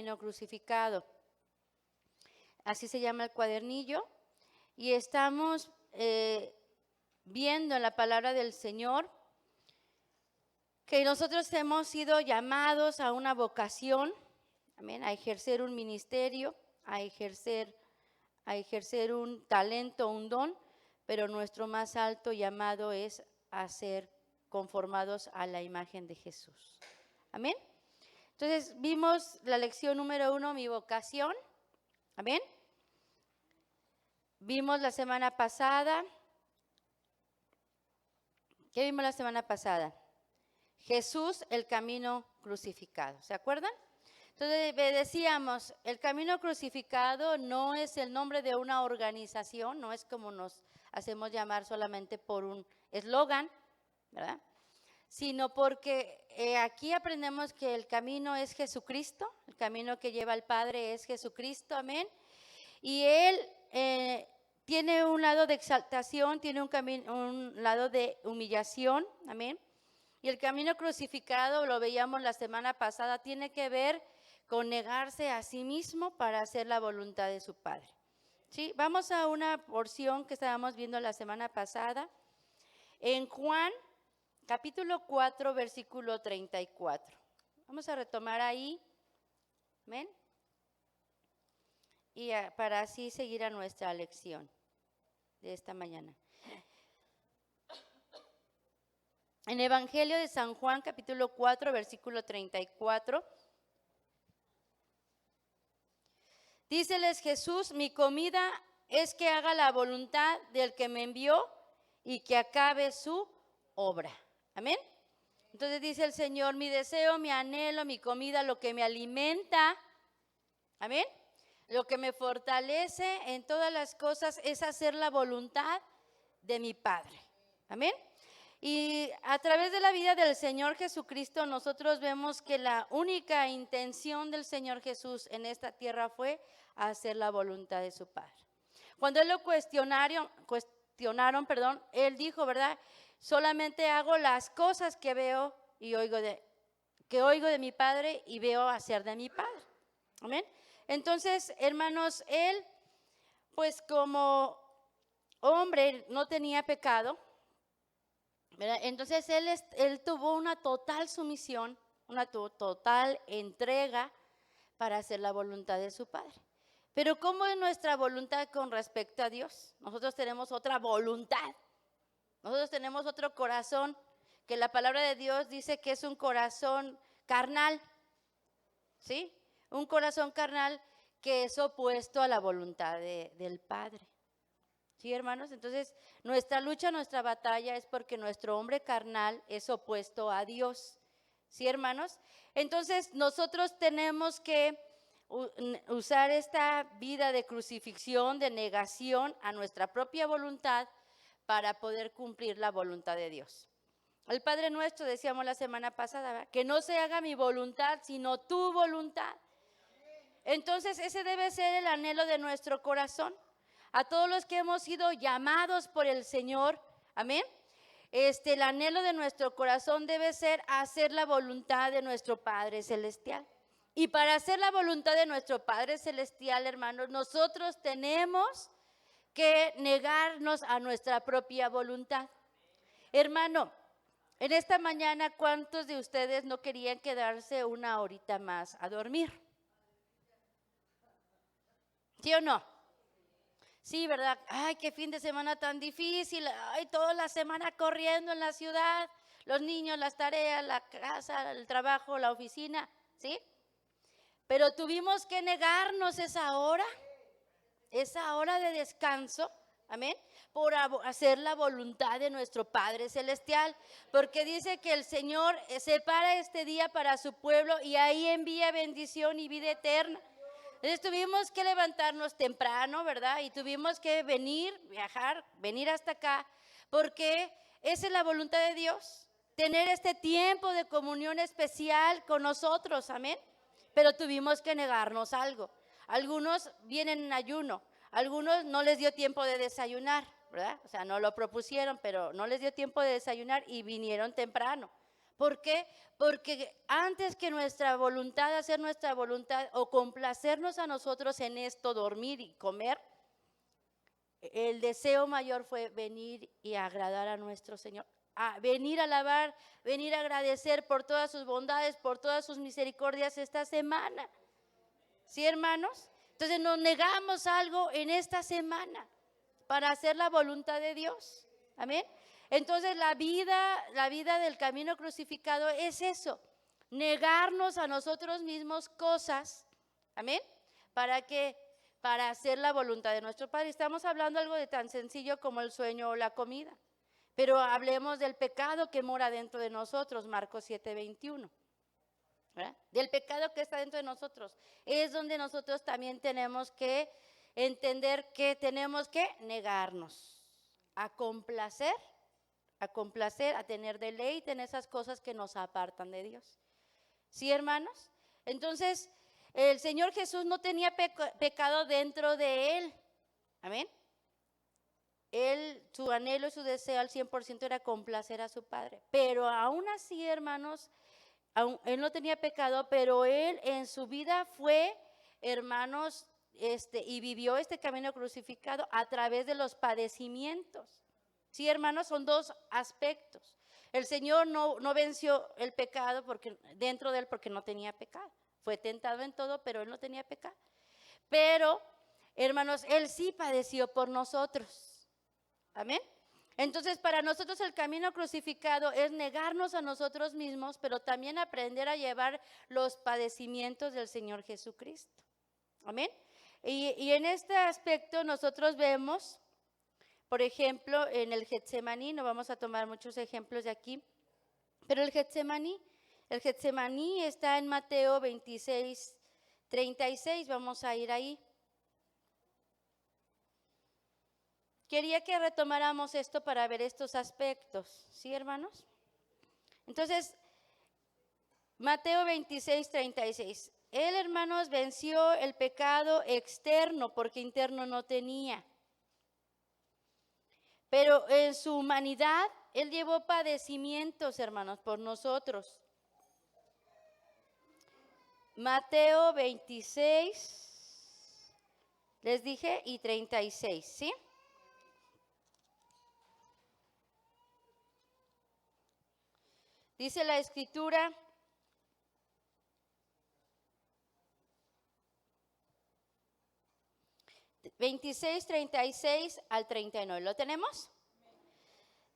camino crucificado. Así se llama el cuadernillo. Y estamos viendo en la palabra del Señor que nosotros hemos sido llamados a una vocación, amén, a ejercer un ministerio, a ejercer un talento, un don, pero nuestro más alto llamado es a ser conformados a la imagen de Jesús. Amén. Entonces vimos la lección número 1, mi vocación. Amén. Vimos la semana pasada. ¿Qué vimos la semana pasada? Jesús, el camino crucificado. ¿Se acuerdan? Entonces decíamos, el camino crucificado no es el nombre de una organización, no es como nos hacemos llamar solamente por un eslogan, ¿verdad? Sino porque aquí aprendemos que el camino es Jesucristo, el camino que lleva al Padre es Jesucristo, amén. Y Él tiene un lado de exaltación, tiene un lado de humillación, amén. Y el camino crucificado, lo veíamos la semana pasada, tiene que ver con negarse a sí mismo para hacer la voluntad de su Padre. ¿Sí? Vamos a una porción que estábamos viendo la semana pasada, en Juan, capítulo 4, versículo 34. Vamos a retomar ahí, amén, y para así seguir a nuestra lección de esta mañana. En Evangelio de San Juan, capítulo 4, versículo 34, díceles Jesús, mi comida es que haga la voluntad del que me envió y que acabe su obra. Amén. Entonces dice el Señor, mi deseo, mi anhelo, mi comida, lo que me alimenta, amén, lo que me fortalece en todas las cosas es hacer la voluntad de mi Padre. Amén. Y a través de la vida del Señor Jesucristo nosotros vemos que la única intención del Señor Jesús en esta tierra fue hacer la voluntad de su Padre. Cuando Él lo cuestionaron, Él dijo, ¿verdad? Solamente hago las cosas que veo y oigo de mi Padre y veo hacer de mi Padre. Amén. Entonces, hermanos, Él, pues como hombre no tenía pecado, ¿verdad? Entonces él tuvo una total sumisión, una total entrega para hacer la voluntad de su Padre. Pero ¿cómo es nuestra voluntad con respecto a Dios? Nosotros tenemos otra voluntad, nosotros tenemos otro corazón, que la palabra de Dios dice que es un corazón carnal, ¿sí? Un corazón carnal que es opuesto a la voluntad del Padre. ¿Sí, hermanos? Entonces, nuestra lucha, nuestra batalla es porque nuestro hombre carnal es opuesto a Dios. ¿Sí, hermanos? Entonces, nosotros tenemos que usar esta vida de crucifixión, de negación a nuestra propia voluntad para poder cumplir la voluntad de Dios. El Padre Nuestro, decíamos la semana pasada, ¿verdad? Que no se haga mi voluntad, sino tu voluntad. Entonces, ese debe ser el anhelo de nuestro corazón. A todos los que hemos sido llamados por el Señor, amén. El anhelo de nuestro corazón debe ser hacer la voluntad de nuestro Padre Celestial. Y para hacer la voluntad de nuestro Padre Celestial, hermanos, nosotros tenemos que negarnos a nuestra propia voluntad. Hermano, en esta mañana, ¿cuántos de ustedes no querían quedarse una horita más a dormir? ¿Sí o no? Sí, ¿verdad? Ay, qué fin de semana tan difícil. Ay, toda la semana corriendo en la ciudad. Los niños, las tareas, la casa, el trabajo, la oficina, ¿sí? Pero tuvimos que negarnos esa hora de descanso, amén, por hacer la voluntad de nuestro Padre Celestial. Porque dice que el Señor separa este día para su pueblo y ahí envía bendición y vida eterna. Entonces tuvimos que levantarnos temprano, ¿verdad? Y tuvimos que venir hasta acá, porque esa es la voluntad de Dios, tener este tiempo de comunión especial con nosotros, amén. Pero tuvimos que negarnos algo. Algunos vienen en ayuno, algunos no les dio tiempo de desayunar, ¿verdad? O sea, no lo propusieron, pero no les dio tiempo de desayunar y vinieron temprano. ¿Por qué? Porque antes que nuestra voluntad, hacer nuestra voluntad o complacernos a nosotros en esto, dormir y comer, el deseo mayor fue venir y agradar a nuestro Señor, a venir a alabar, venir a agradecer por todas sus bondades, por todas sus misericordias esta semana. ¿Sí, hermanos? Entonces nos negamos algo en esta semana para hacer la voluntad de Dios. Amén. Entonces la vida del camino crucificado es eso, negarnos a nosotros mismos cosas. Amén. ¿Para qué? Para hacer la voluntad de nuestro Padre. Estamos hablando algo de tan sencillo como el sueño o la comida. Pero hablemos del pecado que mora dentro de nosotros, Marcos 7:21. ¿Verdad? Del pecado que está dentro de nosotros. Es donde nosotros también tenemos que entender que tenemos que negarnos a complacer, a tener deleite en esas cosas que nos apartan de Dios. ¿Sí, hermanos? Entonces, el Señor Jesús no tenía pecado dentro de Él. Amén. Él, su anhelo y su deseo al 100% era complacer a su Padre. Pero aún así, hermanos, él no tenía pecado, pero él en su vida fue, hermanos, y vivió este camino crucificado a través de los padecimientos. Sí, hermanos, son dos aspectos. El Señor no venció el pecado dentro de él porque no tenía pecado. Fue tentado en todo, pero él no tenía pecado. Pero, hermanos, él sí padeció por nosotros. Amén. Entonces, para nosotros el camino crucificado es negarnos a nosotros mismos, pero también aprender a llevar los padecimientos del Señor Jesucristo. Amén. Y en este aspecto nosotros vemos, por ejemplo, en el Getsemaní, no vamos a tomar muchos ejemplos de aquí, pero el Getsemaní está en Mateo 26:36, vamos a ir ahí. Quería que retomáramos esto para ver estos aspectos, ¿sí, hermanos? Entonces, Mateo 26:36. Él, hermanos, venció el pecado externo porque interno no tenía. Pero en su humanidad, Él llevó padecimientos, hermanos, por nosotros. Mateo 26, les dije, y 36, ¿sí? Dice la Escritura, (26:36 al 39). ¿Lo tenemos?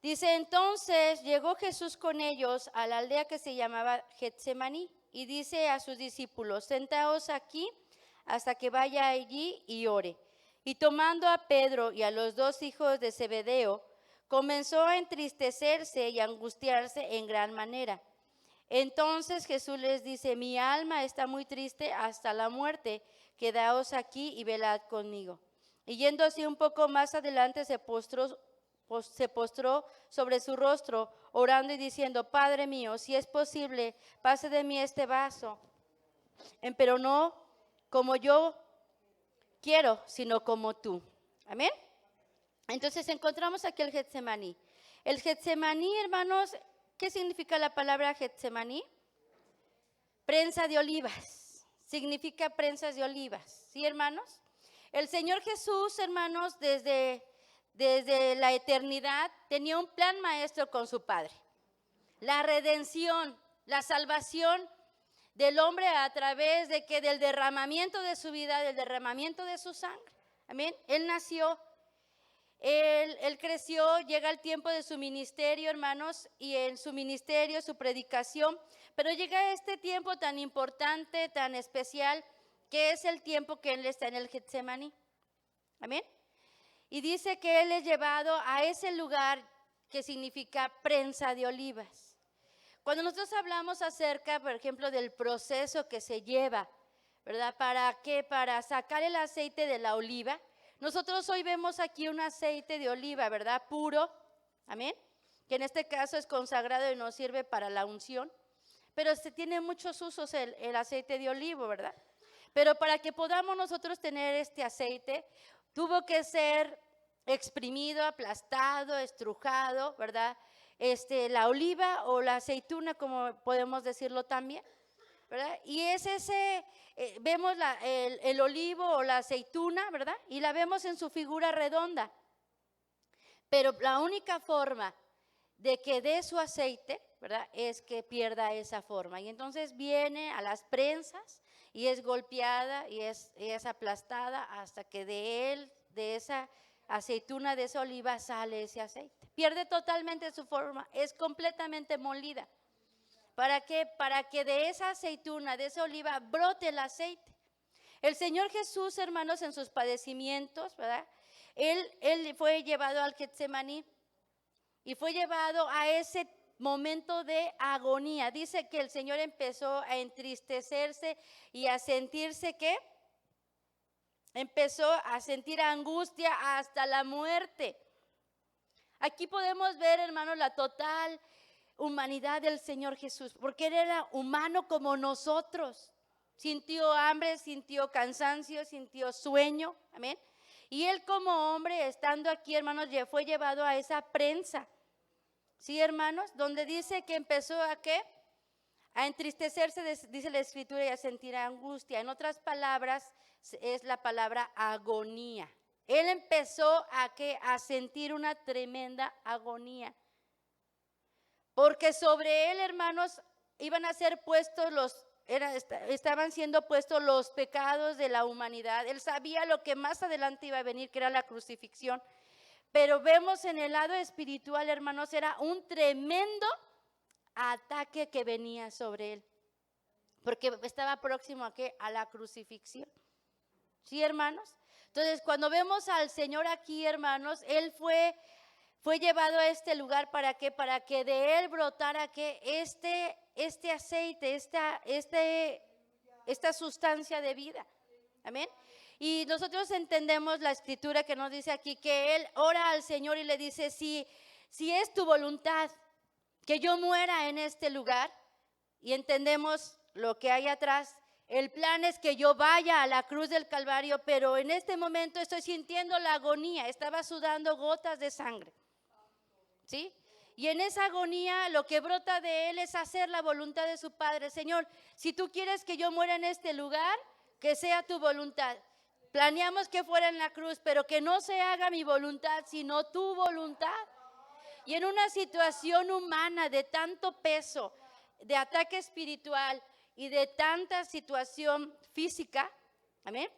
Dice, entonces llegó Jesús con ellos a la aldea que se llamaba Getsemaní y dice a sus discípulos, sentaos aquí hasta que vaya allí y ore. Y tomando a Pedro y a los dos hijos de Zebedeo, comenzó a entristecerse y a angustiarse en gran manera. Entonces Jesús les dice, mi alma está muy triste hasta la muerte, quedaos aquí y velad conmigo. Y yendo así un poco más adelante se postró sobre su rostro, orando y diciendo, Padre mío, si es posible, pase de mí este vaso, pero no como yo quiero, sino como tú. Amén. Entonces encontramos aquí el Getsemaní. El Getsemaní, hermanos, ¿qué significa la palabra Getsemaní? Prensa de olivas. Significa prensas de olivas. ¿Sí, hermanos? El Señor Jesús, hermanos, desde la eternidad tenía un plan maestro con su Padre. La redención, la salvación del hombre a través del derramamiento de su vida, del derramamiento de su sangre. Amén. Él nació. Él creció, llega el tiempo de su ministerio, hermanos, y en su ministerio, su predicación, pero llega este tiempo tan importante, tan especial, que es el tiempo que él está en el Getsemaní. Amén. Y dice que él es llevado a ese lugar que significa prensa de olivas. Cuando nosotros hablamos acerca, por ejemplo, del proceso que se lleva, ¿verdad? ¿Para qué? Para sacar el aceite de la oliva. Nosotros hoy vemos aquí un aceite de oliva, ¿verdad? Puro, amén, que en este caso es consagrado y nos sirve para la unción, pero tiene muchos usos el aceite de olivo, ¿verdad? Pero para que podamos nosotros tener este aceite, tuvo que ser exprimido, aplastado, estrujado, ¿verdad? la oliva o la aceituna, como podemos decirlo también, ¿verdad? Y es ese, vemos el olivo o la aceituna, ¿verdad? Y la vemos en su figura redonda. Pero la única forma de que dé su aceite, ¿verdad? Es que pierda esa forma. Y entonces viene a las prensas y es golpeada y es aplastada hasta que de esa aceituna, de esa oliva, sale ese aceite. Pierde totalmente su forma, es completamente molida. ¿Para qué? Para que de esa aceituna, de esa oliva, brote el aceite. El Señor Jesús, hermanos, en sus padecimientos, ¿verdad? Él fue llevado al Getsemaní y fue llevado a ese momento de agonía. Dice que el Señor empezó a entristecerse y a sentirse, ¿qué? Empezó a sentir angustia hasta la muerte. Aquí podemos ver, hermanos, la total humanidad del Señor Jesús, porque Él era humano como nosotros. Sintió hambre, sintió cansancio, sintió sueño, amén. Y Él como hombre, estando aquí, hermanos, fue llevado a esa prensa, ¿sí, hermanos? Donde dice que empezó a ¿qué? A entristecerse, dice la Escritura, y a sentir angustia. En otras palabras, es la palabra agonía. Él empezó a sentir una tremenda agonía. Porque sobre él, hermanos, iban a ser puestos estaban siendo puestos los pecados de la humanidad. Él sabía lo que más adelante iba a venir, que era la crucifixión. Pero vemos en el lado espiritual, hermanos, era un tremendo ataque que venía sobre él. Porque estaba próximo ¿a qué? A la crucifixión. ¿Sí, hermanos? Entonces, cuando vemos al Señor aquí, hermanos, Él fue llevado a este lugar, ¿para qué? Para que de Él brotara que este aceite, esta sustancia de vida. Amén. Y nosotros entendemos la Escritura que nos dice aquí que Él ora al Señor y le dice, si es tu voluntad que yo muera en este lugar, y entendemos lo que hay atrás. El plan es que yo vaya a la cruz del Calvario, pero en este momento estoy sintiendo la agonía, estaba sudando gotas de sangre, ¿sí? Y en esa agonía lo que brota de él es hacer la voluntad de su Padre. Señor, si tú quieres que yo muera en este lugar, que sea tu voluntad. Planeamos que fuera en la cruz, pero que no se haga mi voluntad, sino tu voluntad. Y en una situación humana de tanto peso, de ataque espiritual y de tanta situación física, amén,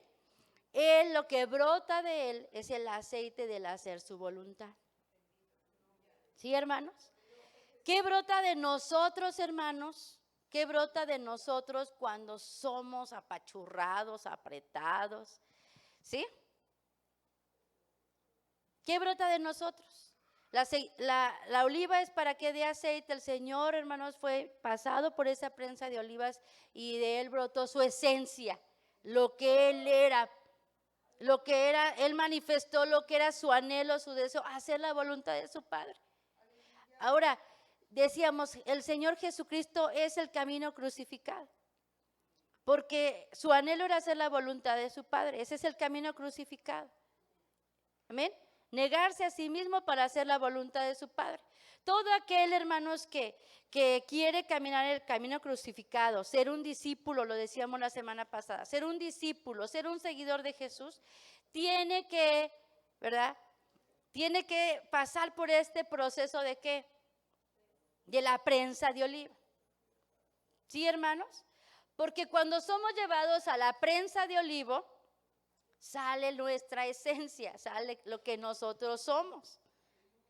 Él, lo que brota de Él es el aceite del hacer su voluntad. ¿Sí, hermanos? ¿Qué brota de nosotros, hermanos? ¿Qué brota de nosotros cuando somos apachurrados, apretados? ¿Sí? ¿Qué brota de nosotros? La oliva es para que dé aceite. El Señor, hermanos, fue pasado por esa prensa de olivas y de Él brotó su esencia, lo que Él era, Él manifestó lo que era su anhelo, su deseo, hacer la voluntad de su Padre. Ahora, decíamos, el Señor Jesucristo es el camino crucificado, porque su anhelo era hacer la voluntad de su Padre. Ese es el camino crucificado. Amén. Negarse a sí mismo para hacer la voluntad de su Padre. Todo aquel, hermanos, que quiere caminar el camino crucificado, ser un discípulo, lo decíamos la semana pasada, ser un discípulo, ser un seguidor de Jesús, tiene que, ¿verdad? Tiene que pasar por este proceso de ¿qué? De la prensa de oliva. ¿Sí, hermanos? Porque cuando somos llevados a la prensa de olivo, sale nuestra esencia, sale lo que nosotros somos.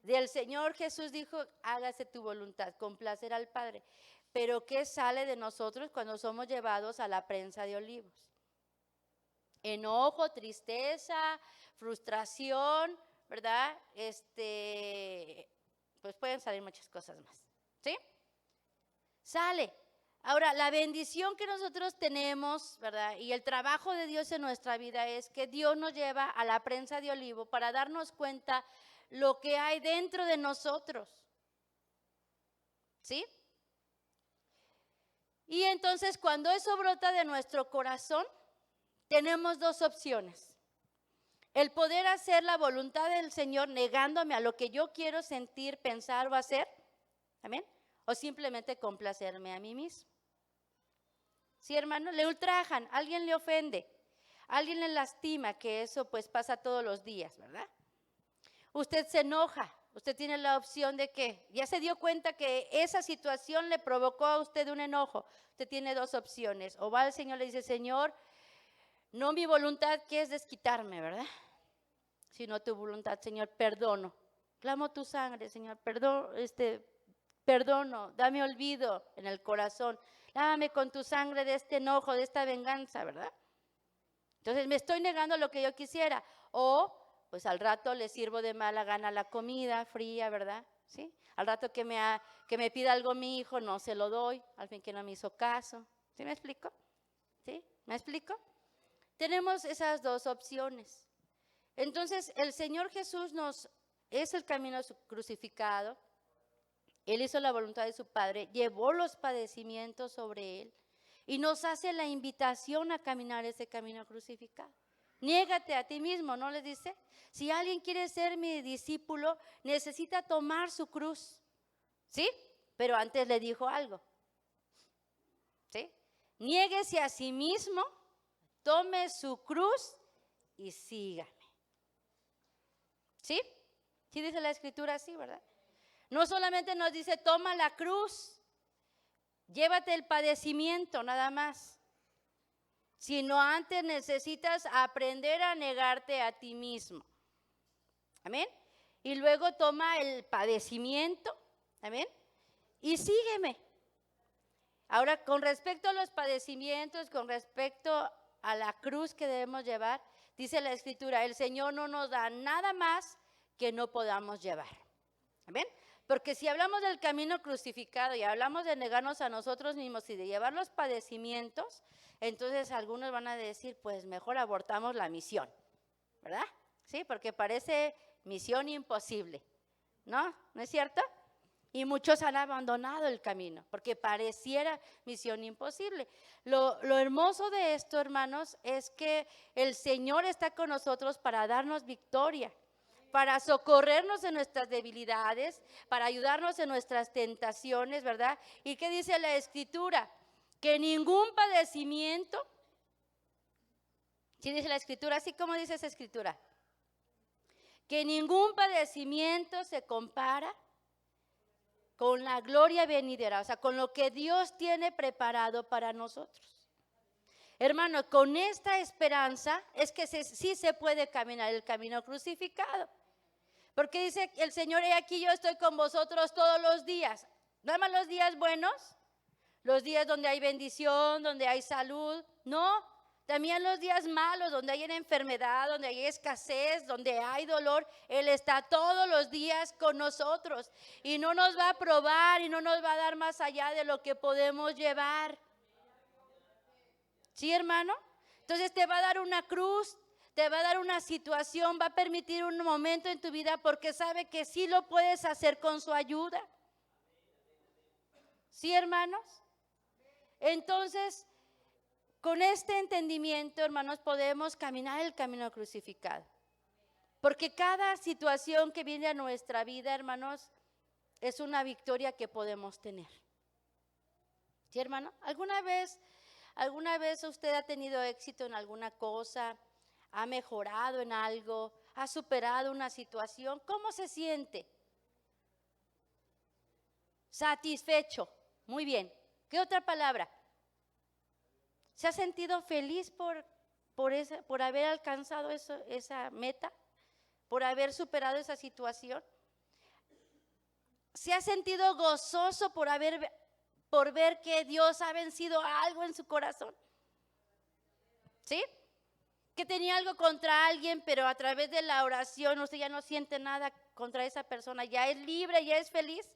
Del Señor Jesús dijo, hágase tu voluntad, complacer al Padre. Pero ¿qué sale de nosotros cuando somos llevados a la prensa de olivos? Enojo, tristeza, frustración, ¿verdad? Pues pueden salir muchas cosas más, ¿sí? Sale. Ahora, la bendición que nosotros tenemos, ¿verdad? Y el trabajo de Dios en nuestra vida es que Dios nos lleva a la prensa de olivo para darnos cuenta lo que hay dentro de nosotros. ¿Sí? Y entonces cuando eso brota de nuestro corazón, tenemos dos opciones. El poder hacer la voluntad del Señor negándome a lo que yo quiero sentir, pensar o hacer, Amén. O simplemente complacerme a mí mismo. Sí, hermano, le ultrajan, alguien le ofende, alguien le lastima, que eso pues pasa todos los días, ¿verdad? Usted se enoja, usted tiene la opción de que ya se dio cuenta que esa situación le provocó a usted un enojo. Usted tiene dos opciones, o va al Señor y le dice, Señor, no mi voluntad que es desquitarme, ¿verdad? Sino tu voluntad, Señor, perdono. Clamo tu sangre, Señor, perdono, dame olvido en el corazón. Lávame con tu sangre de este enojo, de esta venganza, ¿verdad? Entonces me estoy negando lo que yo quisiera. O pues al rato le sirvo de mala gana la comida fría, ¿verdad? ¿Sí? Al rato que me pida algo mi hijo, no se lo doy, al fin que no me hizo caso. ¿Sí me explico? ¿Sí? ¿Me explico? Tenemos esas dos opciones. Entonces el Señor Jesús es el camino crucificado. Él hizo la voluntad de su Padre, llevó los padecimientos sobre él y nos hace la invitación a caminar ese camino crucificado. Niégate a ti mismo, ¿no les dice? Si alguien quiere ser mi discípulo, necesita tomar su cruz, ¿sí? Pero antes le dijo algo, ¿sí? Niéguese a sí mismo, tome su cruz y sígame. ¿Sí? Sí dice la Escritura así, ¿verdad? No solamente nos dice, toma la cruz, llévate el padecimiento nada más, sino antes necesitas aprender a negarte a ti mismo. Amén. Y luego toma el padecimiento, amén, y sígueme. Ahora, con respecto a los padecimientos, con respecto a la cruz que debemos llevar, dice la Escritura, el Señor no nos da nada más que no podamos llevar. Amén. Porque si hablamos del camino crucificado y hablamos de negarnos a nosotros mismos y de llevar los padecimientos, entonces algunos van a decir, pues mejor abortamos la misión, ¿verdad? Sí, porque parece misión imposible, ¿no? ¿No es cierto? Y muchos han abandonado el camino porque pareciera misión imposible. Lo hermoso de esto, hermanos, es que el Señor está con nosotros para darnos victoria, para socorrernos en nuestras debilidades, para ayudarnos en nuestras tentaciones, ¿verdad? ¿Y qué dice la Escritura? Que ningún padecimiento, ¿sí dice la Escritura? Así como dice esa Escritura, que ningún padecimiento se compara con la gloria venidera, o sea, con lo que Dios tiene preparado para nosotros. Hermano, con esta esperanza es que sí se puede caminar el camino crucificado. Porque dice el Señor, he aquí yo estoy con vosotros todos los días. ¿Nada más los días buenos? Los días donde hay bendición, donde hay salud. No, también los días malos, donde hay una enfermedad, donde hay escasez, donde hay dolor. Él está todos los días con nosotros. Y no nos va a probar y no nos va a dar más allá de lo que podemos llevar. ¿Sí, hermano? Entonces te va a dar una cruz, te va a dar una situación, va a permitir un momento en tu vida porque sabe que sí lo puedes hacer con su ayuda. ¿Sí, hermanos? Entonces, con este entendimiento, hermanos, podemos caminar el camino crucificado. Porque cada situación que viene a nuestra vida, hermanos, es una victoria que podemos tener. ¿Sí, hermano? ¿Alguna vez usted ha tenido éxito en alguna cosa? ¿Ha mejorado en algo? ¿Ha superado una situación? ¿Cómo se siente? Satisfecho. Muy bien. ¿Qué otra palabra? ¿Se ha sentido feliz por haber alcanzado esa meta? ¿Por haber superado esa situación? ¿Se ha sentido gozoso por ver que Dios ha vencido algo en su corazón? ¿Sí? Que tenía algo contra alguien, pero a través de la oración usted ya no siente nada contra esa persona, ya es libre, ya es feliz.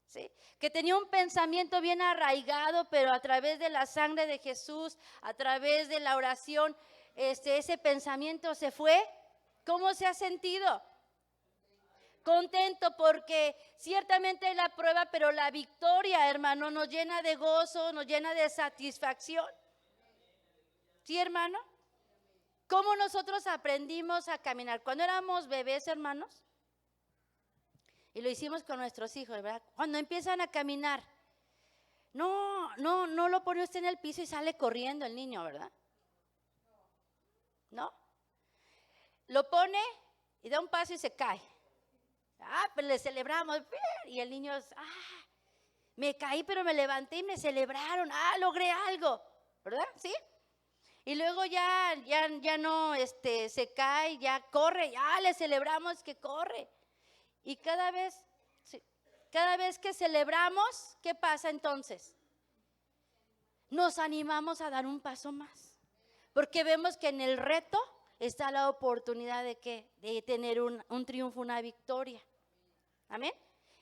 ¿Sí? Que tenía un pensamiento bien arraigado, pero a través de la sangre de Jesús, a través de la oración, ese pensamiento se fue. ¿Cómo se ha sentido? Contento, porque ciertamente hay la prueba, pero la victoria, hermano, nos llena de gozo, nos llena de satisfacción. ¿Sí, hermano? ¿Cómo nosotros aprendimos a caminar? Cuando éramos bebés, hermanos, Y lo hicimos con nuestros hijos, ¿verdad? Cuando empiezan a caminar, no lo pone usted en el piso y sale corriendo el niño, ¿verdad? ¿No? Lo pone y da un paso y se cae. Pues le celebramos. Y el niño, me caí pero me levanté y me celebraron. Logré algo, ¿verdad? ¿Sí? Y luego ya no se cae, ya corre, ya le celebramos que corre. Y cada vez que celebramos, ¿qué pasa entonces? Nos animamos a dar un paso más. Porque vemos que en el reto está la oportunidad de tener un triunfo, una victoria. Amén.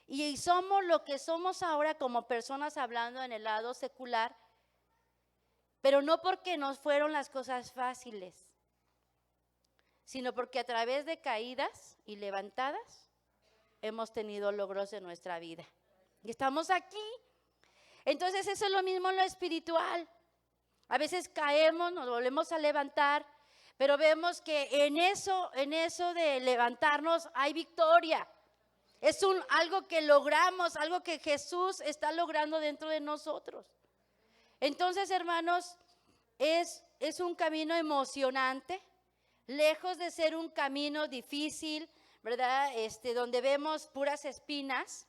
Y somos lo que somos ahora como personas, hablando en el lado secular, pero no porque nos fueron las cosas fáciles, sino porque a través de caídas y levantadas hemos tenido logros en nuestra vida. Y estamos aquí. Entonces eso es lo mismo en lo espiritual. A veces caemos, nos volvemos a levantar, pero vemos que en eso de levantarnos hay victoria. Es algo que logramos, algo que Jesús está logrando dentro de nosotros. Entonces, hermanos, es un camino emocionante, lejos de ser un camino difícil, ¿verdad? Donde vemos puras espinas,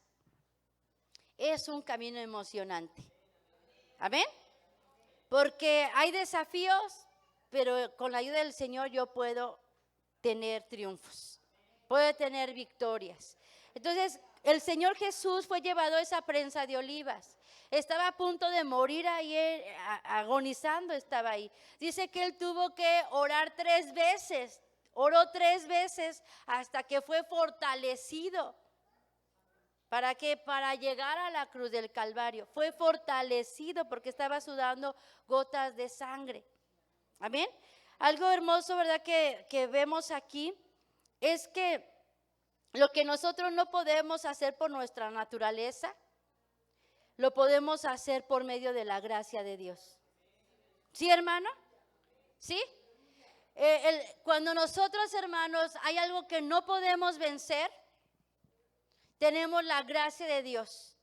es un camino emocionante. ¿Amén? Porque hay desafíos, pero con la ayuda del Señor yo puedo tener triunfos, puedo tener victorias. Entonces, el Señor Jesús fue llevado a esa prensa de olivas. Estaba a punto de morir ahí, agonizando estaba ahí. Dice que él tuvo que orar 3 veces. Oró 3 veces hasta que fue fortalecido. ¿Para qué? Para llegar a la cruz del Calvario. Fue fortalecido porque estaba sudando gotas de sangre. Amén. Algo hermoso, ¿verdad? Que vemos aquí es que lo que nosotros no podemos hacer por nuestra naturaleza, lo podemos hacer por medio de la gracia de Dios. ¿Sí, hermano? ¿Sí? Cuando nosotros, hermanos, hay algo que no podemos vencer, tenemos la gracia de Dios.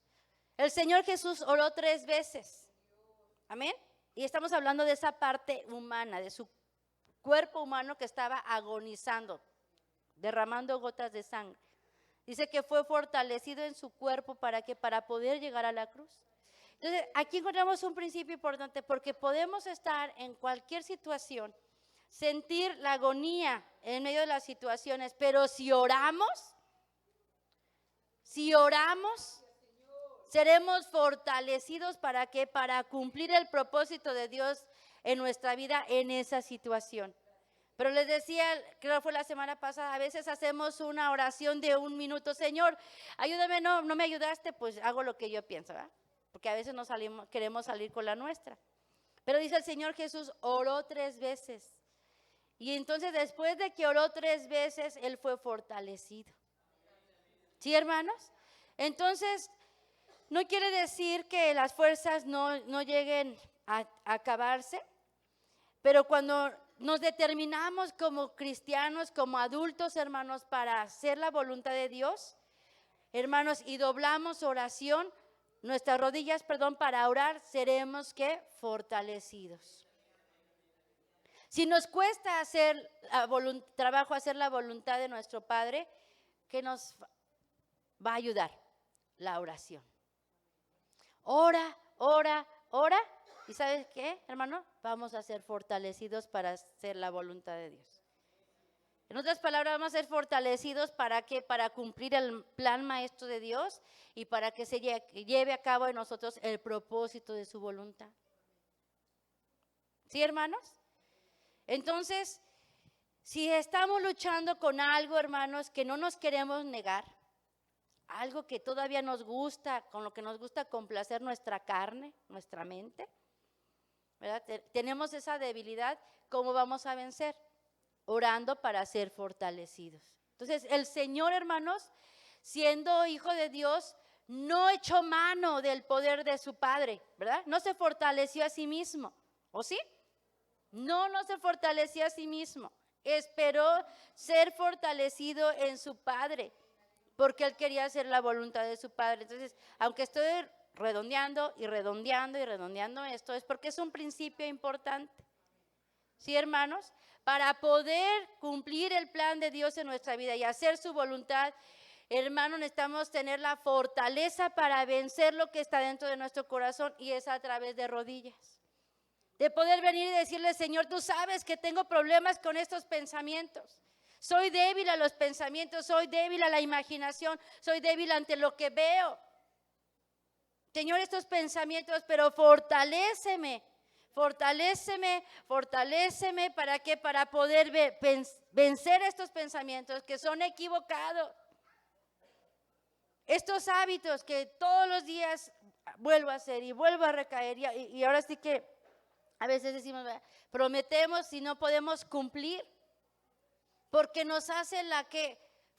El Señor Jesús oró 3 veces. Amén. Y estamos hablando de esa parte humana, de su cuerpo humano que estaba agonizando, derramando gotas de sangre. Dice que fue fortalecido en su cuerpo para poder llegar a la cruz. Entonces, aquí encontramos un principio importante, porque podemos estar en cualquier situación, sentir la agonía en medio de las situaciones, pero si oramos, seremos fortalecidos ¿para qué? Para cumplir el propósito de Dios en nuestra vida en esa situación. Pero les decía, creo que fue la semana pasada, a veces hacemos una oración de 1 minuto. Señor, ayúdame, no me ayudaste, pues hago lo que yo pienso, ¿verdad? Porque a veces queremos salir con la nuestra. Pero dice el Señor Jesús, oró 3 veces. Y entonces después de que oró 3 veces, Él fue fortalecido. ¿Sí, hermanos? Entonces, no quiere decir que las fuerzas no lleguen a acabarse, pero cuando nos determinamos como cristianos, como adultos, hermanos, para hacer la voluntad de Dios, hermanos, y doblamos oración, nuestras rodillas, para orar, seremos ¿qué? Fortalecidos. Si nos cuesta hacer trabajo, hacer la voluntad de nuestro Padre, ¿qué nos va a ayudar? La oración. Ora. ¿Y sabes qué, hermano? Vamos a ser fortalecidos para hacer la voluntad de Dios. En otras palabras, vamos a ser fortalecidos ¿para qué? Para cumplir el plan maestro de Dios y para que se lleve a cabo en nosotros el propósito de su voluntad. ¿Sí, hermanos? Entonces, si estamos luchando con algo, hermanos, que no nos queremos negar, algo que todavía nos gusta, con lo que nos gusta complacer nuestra carne, nuestra mente, ¿verdad? Tenemos esa debilidad, ¿cómo vamos a vencer? Orando para ser fortalecidos. Entonces, el Señor, hermanos, siendo hijo de Dios, no echó mano del poder de su Padre, ¿verdad? No se fortaleció a sí mismo, ¿o sí? No se fortaleció a sí mismo. Esperó ser fortalecido en su Padre porque él quería hacer la voluntad de su Padre. Entonces, aunque estoy redondeando y redondeando y redondeando esto, es porque es un principio importante. ¿Sí, hermanos? Para poder cumplir el plan de Dios en nuestra vida y hacer su voluntad, hermanos, necesitamos tener la fortaleza para vencer lo que está dentro de nuestro corazón, y es a través de rodillas. De poder venir y decirle: Señor, tú sabes que tengo problemas con estos pensamientos. Soy débil a los pensamientos, soy débil a la imaginación, soy débil ante lo que veo. Señor, estos pensamientos, pero fortaléceme. Fortaléceme, fortaléceme, ¿para qué? Para poder vencer estos pensamientos que son equivocados. Estos hábitos que todos los días vuelvo a hacer y vuelvo a recaer. Y ahora sí que a veces decimos, prometemos y no podemos cumplir. Porque nos hace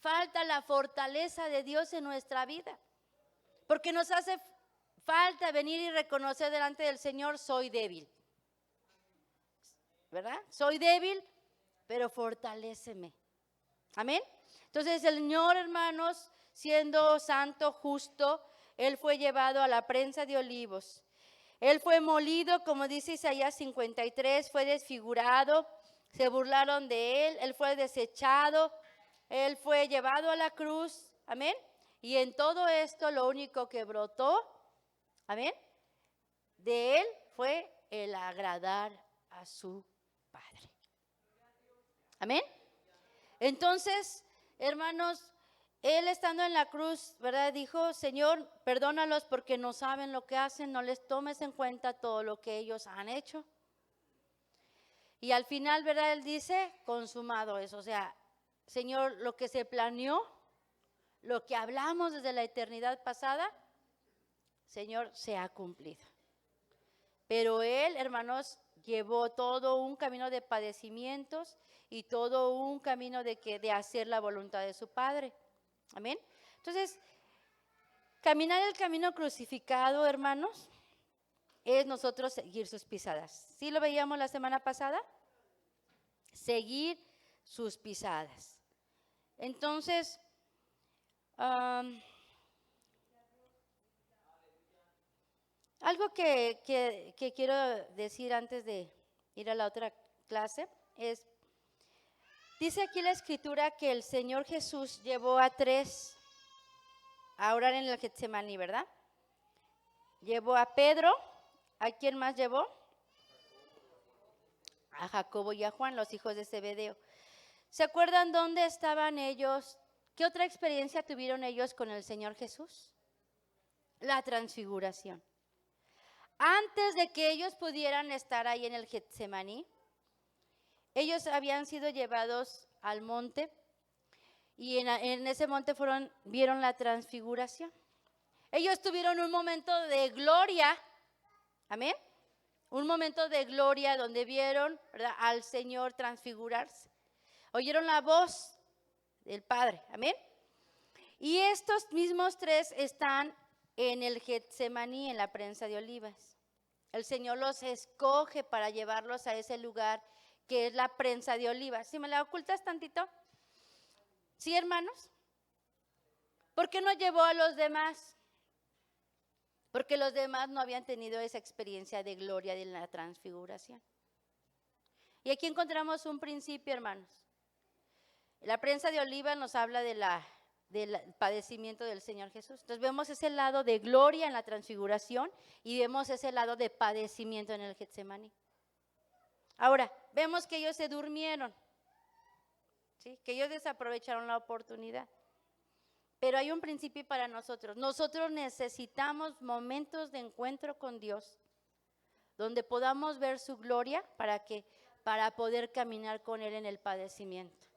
falta la fortaleza de Dios en nuestra vida. Porque nos hace falta venir y reconocer delante del Señor: soy débil. ¿Verdad? Soy débil, pero fortaléceme. Amén. Entonces el Señor, hermanos, siendo santo, justo, Él fue llevado a la prensa de olivos. Él fue molido, como dice Isaías 53, fue desfigurado, se burlaron de Él, Él fue desechado, Él fue llevado a la cruz. Amén. Y en todo esto lo único que brotó, amén, de Él fue el agradar a su Padre. Amén. Entonces, hermanos, Él estando en la cruz, ¿verdad? Dijo: Señor, perdónalos porque no saben lo que hacen, no les tomes en cuenta todo lo que ellos han hecho. Y al final, ¿verdad? Él dice: consumado es. O sea, Señor, lo que se planeó, lo que hablamos desde la eternidad pasada, Señor, se ha cumplido. Pero Él, hermanos, llevó todo un camino de padecimientos y todo un camino de hacer la voluntad de su Padre. Amén. Entonces, caminar el camino crucificado, hermanos, es nosotros seguir sus pisadas. ¿Sí lo veíamos la semana pasada? Seguir sus pisadas. Entonces, algo que quiero decir antes de ir a la otra clase es: dice aquí la Escritura que el Señor Jesús llevó a 3 a orar en el Getsemaní, ¿verdad? Llevó a Pedro. ¿A quién más llevó? A Jacobo y a Juan, los hijos de Zebedeo. ¿Se acuerdan dónde estaban ellos? ¿Qué otra experiencia tuvieron ellos con el Señor Jesús? La transfiguración. Antes de que ellos pudieran estar ahí en el Getsemaní, ellos habían sido llevados al monte, y en ese monte vieron la transfiguración. Ellos tuvieron un momento de gloria, amén, un momento de gloria donde vieron, ¿verdad?, al Señor transfigurarse. Oyeron la voz del Padre, amén. Y estos mismos 3 están en el Getsemaní, en la prensa de olivas. El Señor los escoge para llevarlos a ese lugar que es la prensa de olivas. ¿Sí me la ocultas tantito? ¿Sí, hermanos? ¿Por qué no llevó a los demás? Porque los demás no habían tenido esa experiencia de gloria de la transfiguración. Y aquí encontramos un principio, hermanos. La prensa de olivas nos habla del padecimiento del Señor Jesús. Entonces vemos ese lado de gloria en la transfiguración y vemos ese lado de padecimiento en el Getsemaní. Ahora, vemos que ellos se durmieron, ¿sí? Que ellos desaprovecharon la oportunidad. Pero hay un principio para nosotros. Nosotros necesitamos momentos de encuentro con Dios, donde podamos ver su gloria para poder caminar con Él en el padecimiento.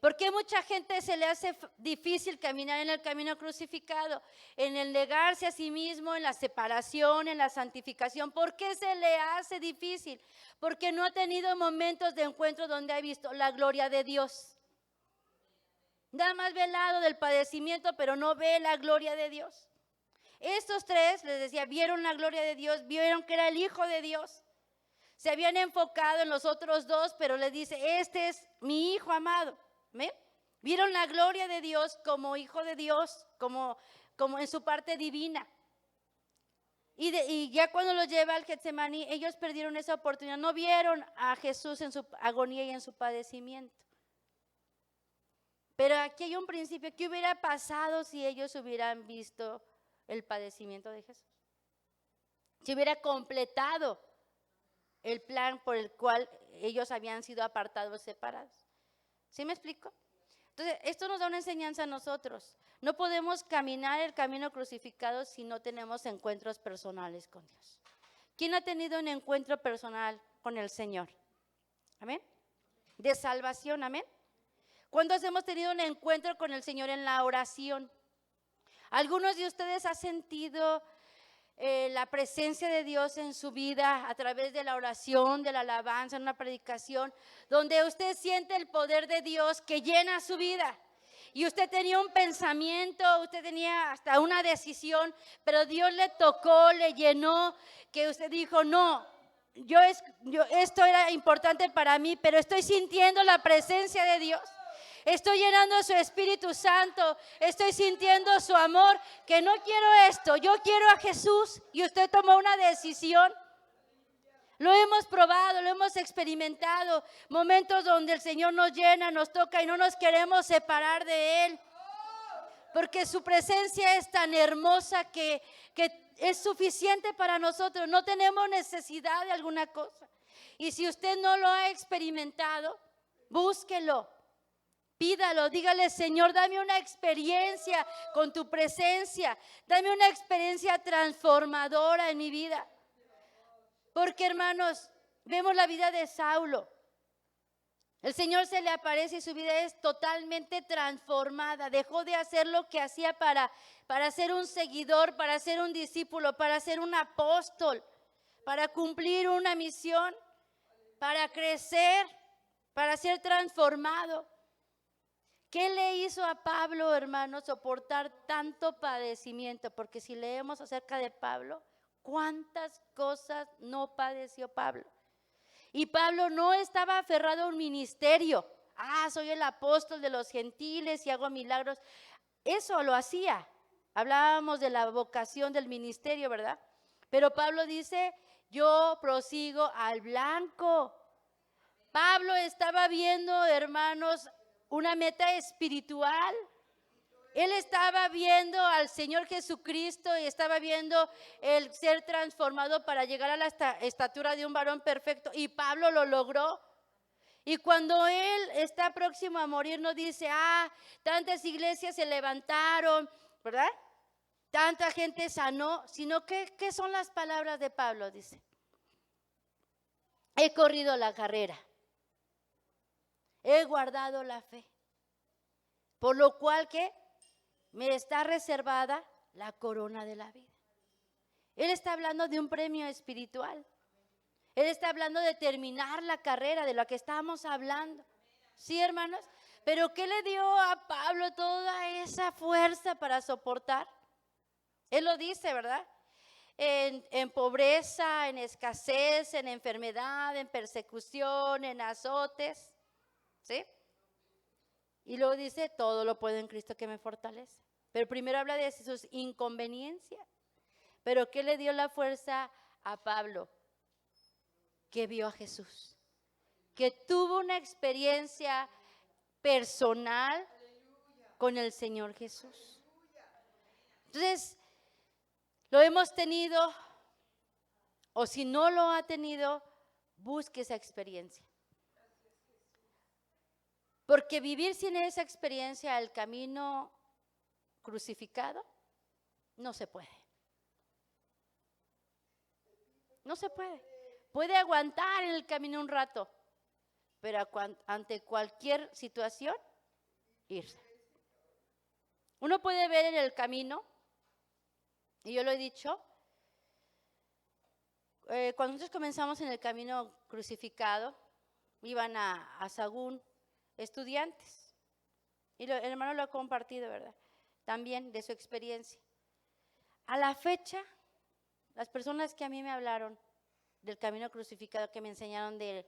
Porque mucha gente se le hace difícil caminar en el camino crucificado, en el negarse a sí mismo, en la separación, en la santificación. ¿Por qué se le hace difícil? Porque no ha tenido momentos de encuentro donde ha visto la gloria de Dios. Nada más ve el lado del padecimiento, pero no ve la gloria de Dios. Estos 3, les decía, vieron la gloria de Dios, vieron que era el Hijo de Dios. Se habían enfocado en los otros 2, pero les dice: este es mi Hijo amado. ¿Ven? Vieron la gloria de Dios como hijo de Dios, como en su parte divina. Y ya cuando los lleva al Getsemaní, ellos perdieron esa oportunidad. No vieron a Jesús en su agonía y en su padecimiento. Pero aquí hay un principio. ¿Qué hubiera pasado si ellos hubieran visto el padecimiento de Jesús? Si hubiera completado el plan por el cual ellos habían sido apartados, separados. ¿Sí me explico? Entonces, esto nos da una enseñanza a nosotros. No podemos caminar el camino crucificado si no tenemos encuentros personales con Dios. ¿Quién ha tenido un encuentro personal con el Señor? Amén. De salvación, amén. ¿Cuántos hemos tenido un encuentro con el Señor en la oración? ¿Algunos de ustedes han sentido la presencia de Dios en su vida a través de la oración, de la alabanza, en una predicación, donde usted siente el poder de Dios que llena su vida? Y usted tenía un pensamiento, usted tenía hasta una decisión, pero Dios le tocó, le llenó, que usted dijo, no, esto era importante para mí, pero estoy sintiendo la presencia de Dios. Estoy llenando su Espíritu Santo, estoy sintiendo su amor, que no quiero esto, yo quiero a Jesús. Y usted tomó una decisión. Lo hemos probado, lo hemos experimentado, momentos donde el Señor nos llena, nos toca y no nos queremos separar de Él. Porque su presencia es tan hermosa que es suficiente para nosotros, no tenemos necesidad de alguna cosa. Y si usted no lo ha experimentado, búsquelo. Pídalo, dígale, Señor, dame una experiencia con tu presencia, dame una experiencia transformadora en mi vida. Porque, hermanos, vemos la vida de Saulo. El Señor se le aparece y su vida es totalmente transformada. Dejó de hacer lo que hacía para ser un seguidor, para ser un discípulo, para ser un apóstol, para cumplir una misión, para crecer, para ser transformado. ¿Qué le hizo a Pablo, hermanos, soportar tanto padecimiento? Porque si leemos acerca de Pablo, ¿cuántas cosas no padeció Pablo? Y Pablo no estaba aferrado a un ministerio. Soy el apóstol de los gentiles y hago milagros. Eso lo hacía. Hablábamos de la vocación del ministerio, ¿verdad? Pero Pablo dice, yo prosigo al blanco. Pablo estaba viendo, hermanos, una meta espiritual. Él estaba viendo al Señor Jesucristo y estaba viendo el ser transformado para llegar a la estatura de un varón perfecto. Y Pablo lo logró. Y cuando él está próximo a morir, no dice, tantas iglesias se levantaron, ¿verdad? Tanta gente sanó, sino que, ¿qué son las palabras de Pablo? Dice, he corrido la carrera. He guardado la fe, por lo cual que me está reservada la corona de la vida. Él está hablando de un premio espiritual. Él está hablando de terminar la carrera, de lo que estamos hablando. ¿Sí, hermanos? Pero ¿qué le dio a Pablo toda esa fuerza para soportar? Él lo dice, ¿verdad? En pobreza, en escasez, en enfermedad, en persecución, en azotes. ¿Sí? Y luego dice, todo lo puedo en Cristo que me fortalece. Pero primero habla de sus inconveniencias. Pero ¿qué le dio la fuerza a Pablo? Que vio a Jesús. Que tuvo una experiencia personal con el Señor Jesús. Entonces, lo hemos tenido, o si no lo ha tenido, busque esa experiencia. Porque vivir sin esa experiencia, el camino crucificado, no se puede. No se puede. Puede aguantar en el camino un rato, pero ante cualquier situación, irse. Uno puede ver en el camino, y yo lo he dicho, cuando nosotros comenzamos en el camino crucificado, iban a Sagún estudiantes. Y el hermano lo ha compartido, ¿verdad? También de su experiencia. A la fecha, las personas que a mí me hablaron del camino crucificado, que me enseñaron de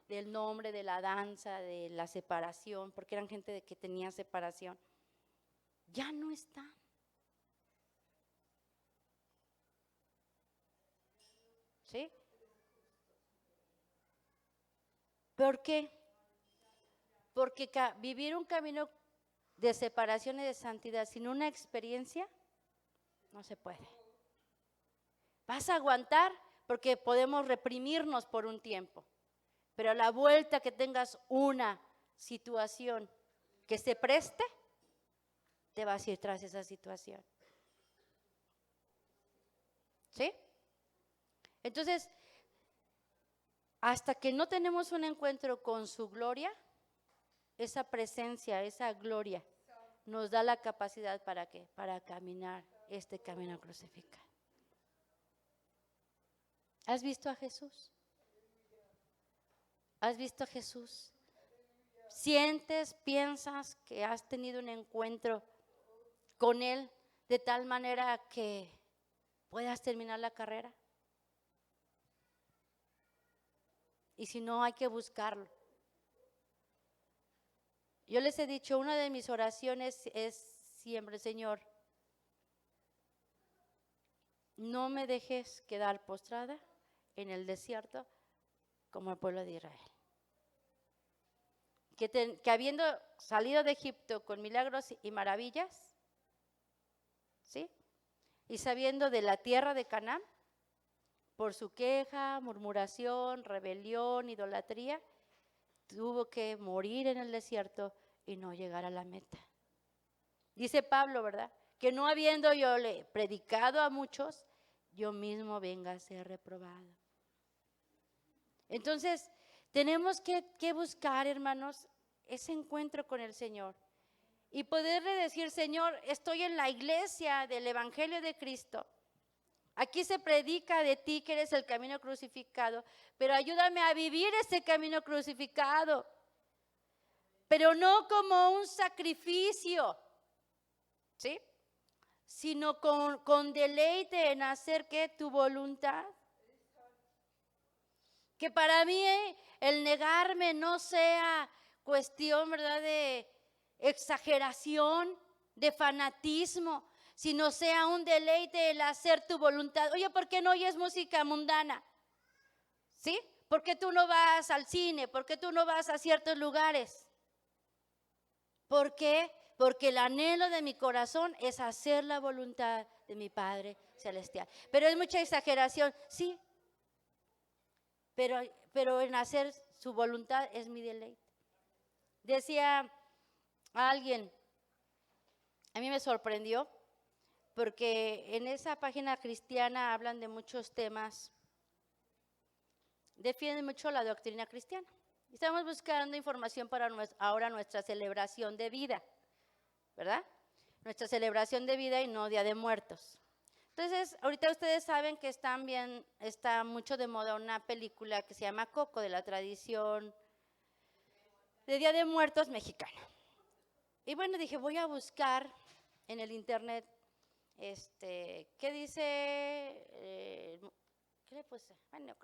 del nombre, de la danza, de la separación, porque eran gente que tenía separación, ya no están. ¿Sí? ¿Por qué? Porque vivir un camino de separación y de santidad sin una experiencia no se puede. Vas a aguantar porque podemos reprimirnos por un tiempo, pero a la vuelta que tengas una situación que se preste, te vas a ir tras esa situación. ¿Sí? Entonces, hasta que no tenemos un encuentro con su gloria, esa presencia, esa gloria, nos da la capacidad ¿para qué? Para caminar este camino crucificado. ¿Has visto a Jesús? ¿Has visto a Jesús? ¿Sientes, piensas que has tenido un encuentro con Él de tal manera que puedas terminar la carrera? Y si no, hay que buscarlo. Yo les he dicho, una de mis oraciones es siempre, Señor, no me dejes quedar postrada en el desierto como el pueblo de Israel. Que habiendo salido de Egipto con milagros y maravillas, ¿sí? Y sabiendo de la tierra de Canaán, por su queja, murmuración, rebelión, idolatría, tuvo que morir en el desierto y no llegar a la meta. Dice Pablo, ¿verdad? Que no habiendo yo le predicado a muchos, yo mismo venga a ser reprobado. Entonces, tenemos que buscar, hermanos, ese encuentro con el Señor y poderle decir, Señor, estoy en la iglesia del Evangelio de Cristo. Aquí se predica de ti que eres el camino crucificado, pero ayúdame a vivir ese camino crucificado, pero no como un sacrificio, ¿sí? Sino con deleite en hacer que tu voluntad. Que para mí el negarme no sea cuestión, ¿verdad?, de exageración, de fanatismo, sino sea un deleite el hacer tu voluntad. Oye, ¿por qué no oyes música mundana? ¿Sí? ¿Por qué tú no vas al cine? ¿Por qué tú no vas a ciertos lugares? ¿Por qué? Porque el anhelo de mi corazón es hacer la voluntad de mi Padre Celestial. Pero es mucha exageración, sí. Pero en hacer su voluntad es mi deleite. Decía alguien, a mí me sorprendió, porque en esa página cristiana hablan de muchos temas, defienden mucho la doctrina cristiana. Estamos buscando información para ahora nuestra celebración de vida, ¿verdad? Nuestra celebración de vida y no Día de Muertos. Entonces, ahorita ustedes saben que está mucho de moda una película que se llama Coco, de la tradición de Día de Muertos mexicana. Y bueno, dije, voy a buscar en el internet, ¿qué dice? ¿Qué le puse? Bueno,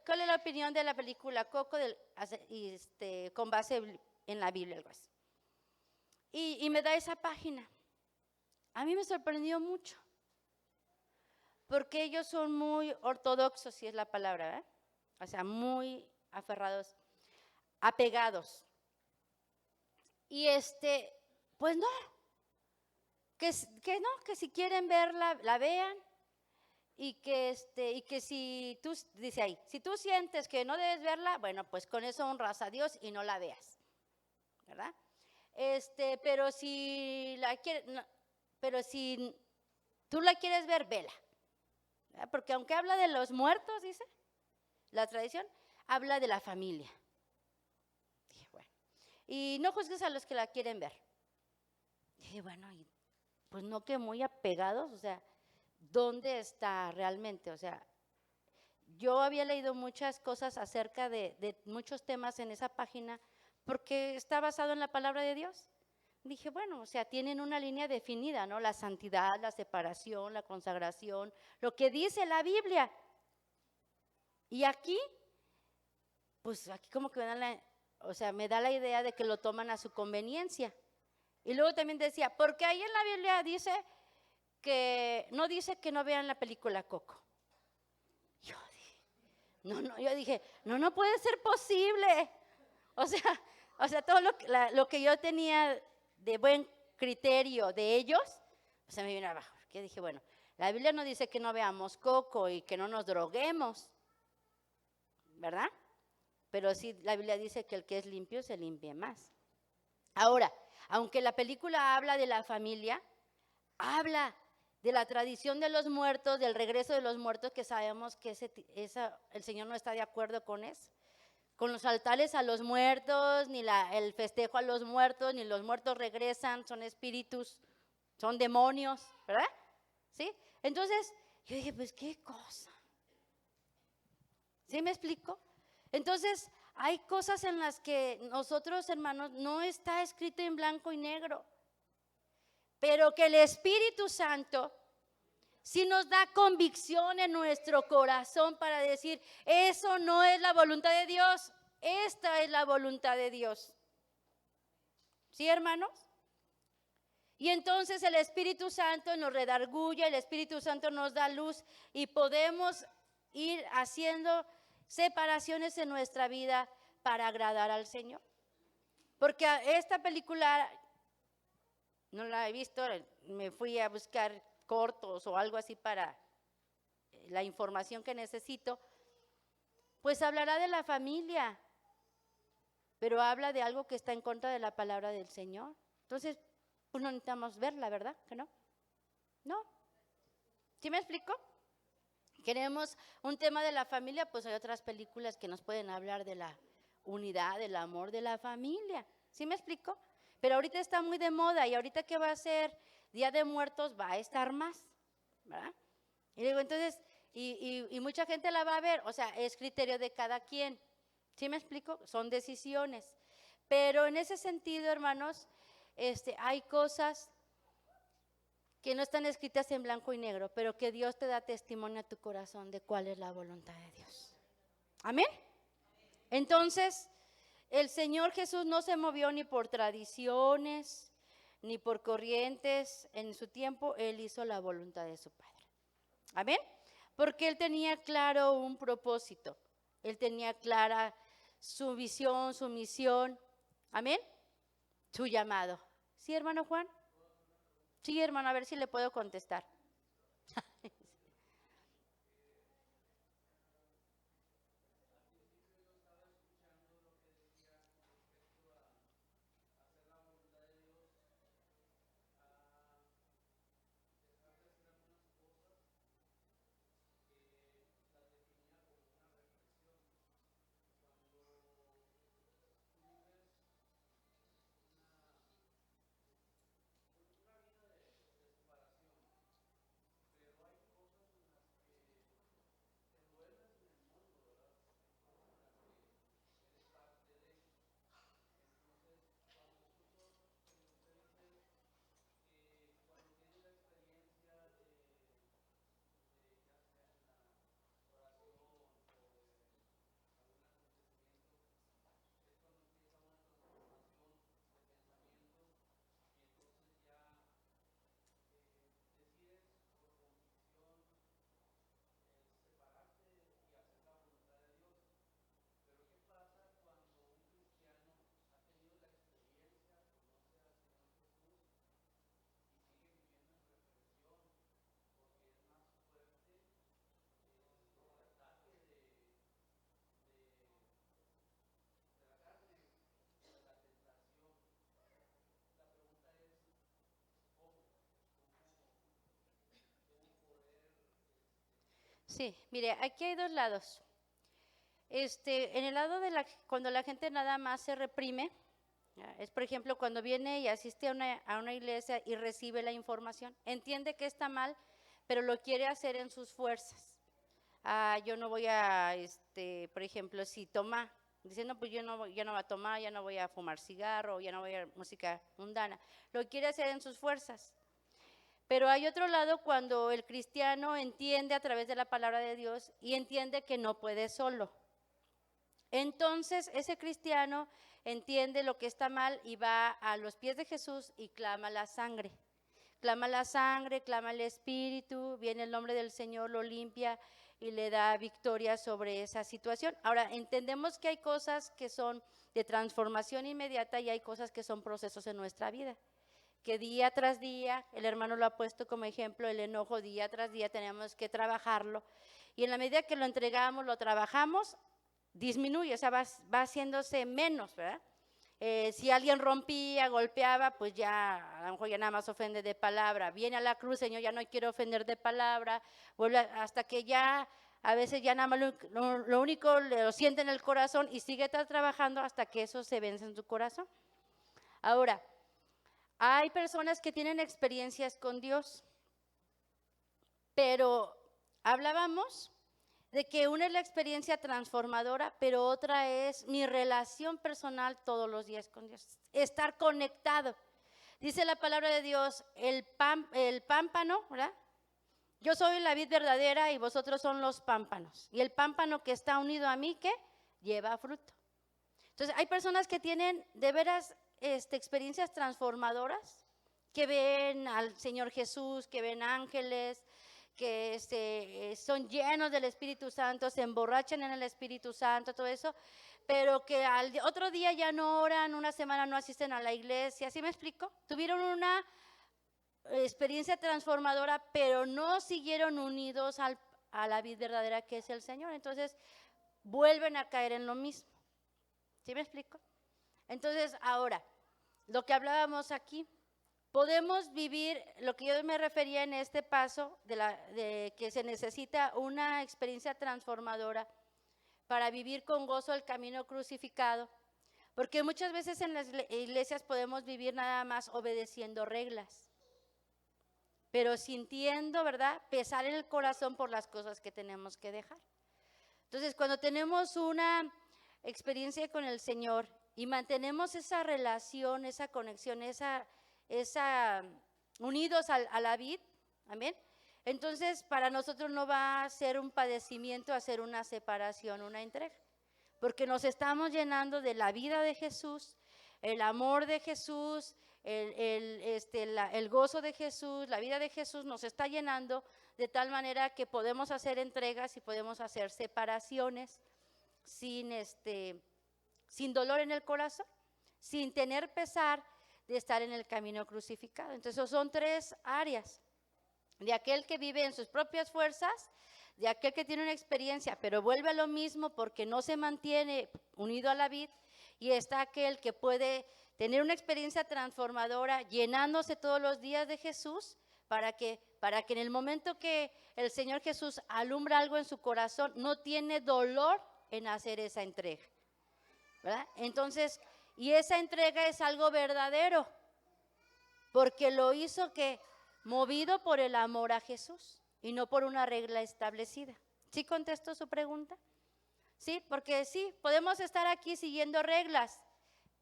¿cuál es la opinión de la película Coco con base en la Biblia? Algo así. Y me da esa página. A mí me sorprendió mucho, porque ellos son muy ortodoxos, si es la palabra, ¿eh? O sea, muy aferrados, apegados. Y pues no, que no, que si quieren verla, la vean, y que si tú, dice ahí, si tú sientes que no debes verla, bueno, pues con eso honras a Dios y no la veas, ¿verdad? Pero si la quieres, no, pero si tú la quieres ver, vela, ¿verdad? Porque aunque habla de los muertos, dice la tradición, habla de la familia. Dije, bueno, y no juzgues a los que la quieren ver. Dije, bueno, y pues no, que muy apegados, o sea, ¿dónde está realmente? O sea, yo había leído muchas cosas acerca de muchos temas en esa página porque está basado en la palabra de Dios. Dije, bueno, o sea, tienen una línea definida, ¿no? La santidad, la separación, la consagración, lo que dice la Biblia. Y aquí pues aquí como que me da la idea de que lo toman a su conveniencia. Y luego también decía, porque ahí en la Biblia dice que no vean la película Coco. Yo dije, no puede ser posible. O sea, todo lo que yo tenía de buen criterio de ellos, pues se me vino abajo. Que dije, bueno, la Biblia no dice que no veamos Coco y que no nos droguemos, ¿verdad? Pero sí, la Biblia dice que el que es limpio se limpie más. Ahora, aunque la película habla de la familia, habla de la tradición de los muertos, del regreso de los muertos, que sabemos que el Señor no está de acuerdo con eso. Con los altares a los muertos, ni el festejo a los muertos, ni los muertos regresan, son espíritus, son demonios, ¿verdad? ¿Sí? Entonces, yo dije, pues qué cosa. ¿Sí me explico? Entonces, hay cosas en las que nosotros, hermanos, no está escrito en blanco y negro, pero que el Espíritu Santo sí nos da convicción en nuestro corazón para decir, eso no es la voluntad de Dios, esta es la voluntad de Dios. ¿Sí, hermanos? Y entonces el Espíritu Santo nos redarguye, el Espíritu Santo nos da luz y podemos ir haciendo separaciones en nuestra vida para agradar al Señor. Porque esta película no la he visto, me fui a buscar cortos o algo así para la información que necesito, pues hablará de la familia, pero habla de algo que está en contra de la palabra del Señor. Entonces, pues no necesitamos verla, ¿verdad? ¿Que no? No. ¿Sí me explico? Queremos un tema de la familia, pues hay otras películas que nos pueden hablar de la unidad, del amor de la familia. ¿Sí me explico? Pero ahorita está muy de moda y ahorita que va a ser Día de Muertos va a estar más, ¿verdad? Y digo, entonces, y mucha gente la va a ver, o sea, es criterio de cada quien. ¿Sí me explico? Son decisiones. Pero en ese sentido, hermanos, hay cosas que no están escritas en blanco y negro, pero que Dios te da testimonio a tu corazón de cuál es la voluntad de Dios. ¿Amén? Entonces, el Señor Jesús no se movió ni por tradiciones, ni por corrientes. En su tiempo, Él hizo la voluntad de su Padre. ¿Amén? Porque Él tenía claro un propósito. Él tenía clara su visión, su misión. ¿Amén? Su llamado. ¿Sí, hermano Juan? Sí, hermano, a ver si le puedo contestar. Sí, mire, aquí hay dos lados. En el lado de cuando la gente nada más se reprime, es por ejemplo cuando viene y asiste a una iglesia y recibe la información, entiende que está mal, pero lo quiere hacer en sus fuerzas. Yo no voy a, por ejemplo, si toma, dice, no, pues ya no voy a tomar, ya no voy a fumar cigarro, ya no voy a música mundana, lo quiere hacer en sus fuerzas. Pero hay otro lado cuando el cristiano entiende a través de la palabra de Dios y entiende que no puede solo. Entonces ese cristiano entiende lo que está mal y va a los pies de Jesús y clama la sangre. Clama la sangre, clama el Espíritu, viene el nombre del Señor, lo limpia y le da victoria sobre esa situación. Ahora, entendemos que hay cosas que son de transformación inmediata y hay cosas que son procesos en nuestra vida. Que día tras día, el hermano lo ha puesto como ejemplo, el enojo día tras día tenemos que trabajarlo. Y en la medida que lo entregamos, lo trabajamos, disminuye, o sea, va haciéndose menos, ¿verdad? Si alguien rompía, golpeaba, pues ya, a lo mejor ya nada más ofende de palabra. Viene a la cruz, Señor, ya no quiero ofender de palabra, vuelve hasta que ya, a veces ya nada más lo único lo siente en el corazón y sigue trabajando hasta que eso se vence en su corazón. Ahora, hay personas que tienen experiencias con Dios, pero hablábamos de que una es la experiencia transformadora, pero otra es mi relación personal todos los días con Dios, estar conectado. Dice la palabra de Dios, el pámpano, ¿verdad? Yo soy la vid verdadera y vosotros son los pámpanos. Y el pámpano que está unido a mí, ¿qué? Lleva fruto. Entonces, hay personas que tienen de veras experiencias transformadoras, que ven al Señor Jesús, que ven ángeles, que son llenos del Espíritu Santo, se emborrachan en el Espíritu Santo, todo eso, pero que al otro día ya no oran, una semana no asisten a la iglesia. ¿Sí me explico? Tuvieron una experiencia transformadora, pero no siguieron unidos a la vid verdadera que es el Señor. Entonces, vuelven a caer en lo mismo. ¿Sí me explico? Entonces, ahora, lo que hablábamos aquí, podemos vivir, lo que yo me refería en este paso, de que se necesita una experiencia transformadora para vivir con gozo el camino crucificado, porque muchas veces en las iglesias podemos vivir nada más obedeciendo reglas, pero sintiendo, ¿verdad?, pesar en el corazón por las cosas que tenemos que dejar. Entonces, cuando tenemos una experiencia con el Señor y mantenemos esa relación, esa conexión, unidos a la vid, amén. Entonces, para nosotros no va a ser un padecimiento hacer una separación, una entrega, porque nos estamos llenando de la vida de Jesús, el amor de Jesús, el gozo de Jesús, la vida de Jesús nos está llenando de tal manera que podemos hacer entregas y podemos hacer separaciones sin dolor en el corazón, sin tener pesar de estar en el camino crucificado. Entonces son tres áreas: de aquel que vive en sus propias fuerzas, de aquel que tiene una experiencia pero vuelve a lo mismo porque no se mantiene unido a la vid, y está aquel que puede tener una experiencia transformadora llenándose todos los días de Jesús para que en el momento que el Señor Jesús alumbra algo en su corazón, no tiene dolor en hacer esa entrega, ¿verdad? Entonces, y esa entrega es algo verdadero, porque lo hizo que movido por el amor a Jesús y no por una regla establecida. ¿Sí contestó su pregunta? Sí, porque sí, podemos estar aquí siguiendo reglas,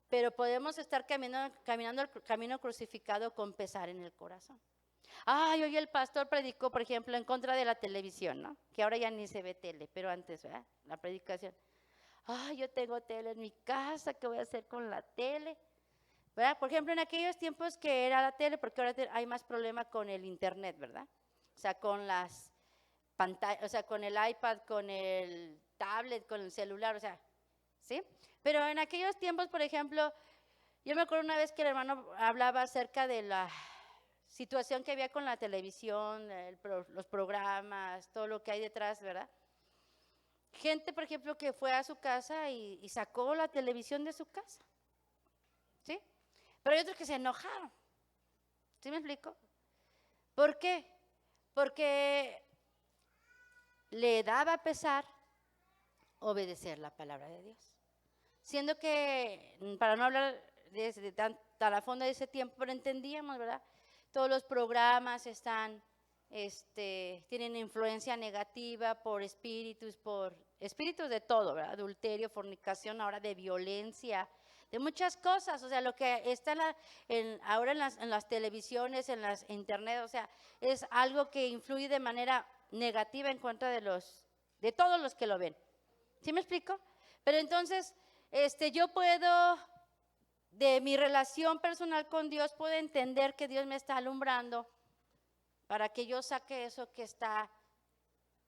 pero podemos estar caminando el camino crucificado con pesar en el corazón. Ay, hoy el pastor predicó, por ejemplo, en contra de la televisión, ¿no? Que ahora ya ni se ve tele, pero antes, ¿verdad? La predicación. Ay, yo tengo tele en mi casa, ¿qué voy a hacer con la tele? ¿Verdad? Por ejemplo, en aquellos tiempos que era la tele, porque ahora hay más problema con el internet, ¿verdad? O sea, con las pantallas, o sea, con el iPad, con el tablet, con el celular, o sea, ¿sí? Pero en aquellos tiempos, por ejemplo, yo me acuerdo una vez que el hermano hablaba acerca de la situación que había con la televisión, los programas, todo lo que hay detrás, ¿verdad? Gente, por ejemplo, que fue a su casa y sacó la televisión de su casa, ¿sí? Pero hay otros que se enojaron, ¿sí me explico? ¿Por qué? Porque le daba pesar obedecer la palabra de Dios. Siendo que, para no hablar de tan a la fondo de ese tiempo, pero entendíamos, ¿verdad? Todos los programas tienen influencia negativa por espíritus de todo, ¿verdad? Adulterio, fornicación, ahora de violencia, de muchas cosas. O sea, lo que está ahora en las televisiones, en las internet, o sea, es algo que influye de manera negativa en contra de todos los que lo ven. ¿Sí me explico? Pero entonces, yo puedo, de mi relación personal con Dios, puedo entender que Dios me está alumbrando para que yo saque eso que está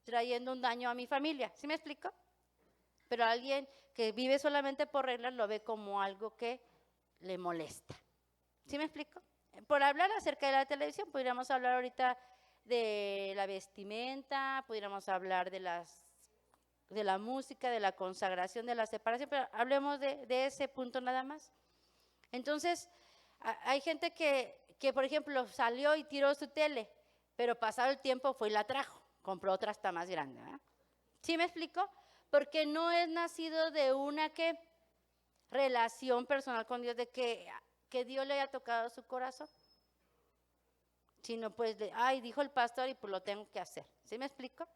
trayendo un daño a mi familia. ¿Sí me explico? Pero alguien que vive solamente por reglas lo ve como algo que le molesta. ¿Sí me explico? Por hablar acerca de la televisión, podríamos hablar ahorita de la vestimenta, pudiéramos hablar de la música, de la consagración, de la separación, pero hablemos de ese punto nada más. Entonces, hay gente que, por ejemplo, salió y tiró su tele, pero pasado el tiempo fue y la trajo, compró otra hasta más grande. ¿Verdad? ¿Sí me explico? Porque no es nacido de una relación personal con Dios, de que Dios le haya tocado su corazón, sino pues dijo el pastor y pues lo tengo que hacer. ¿Sí me explico?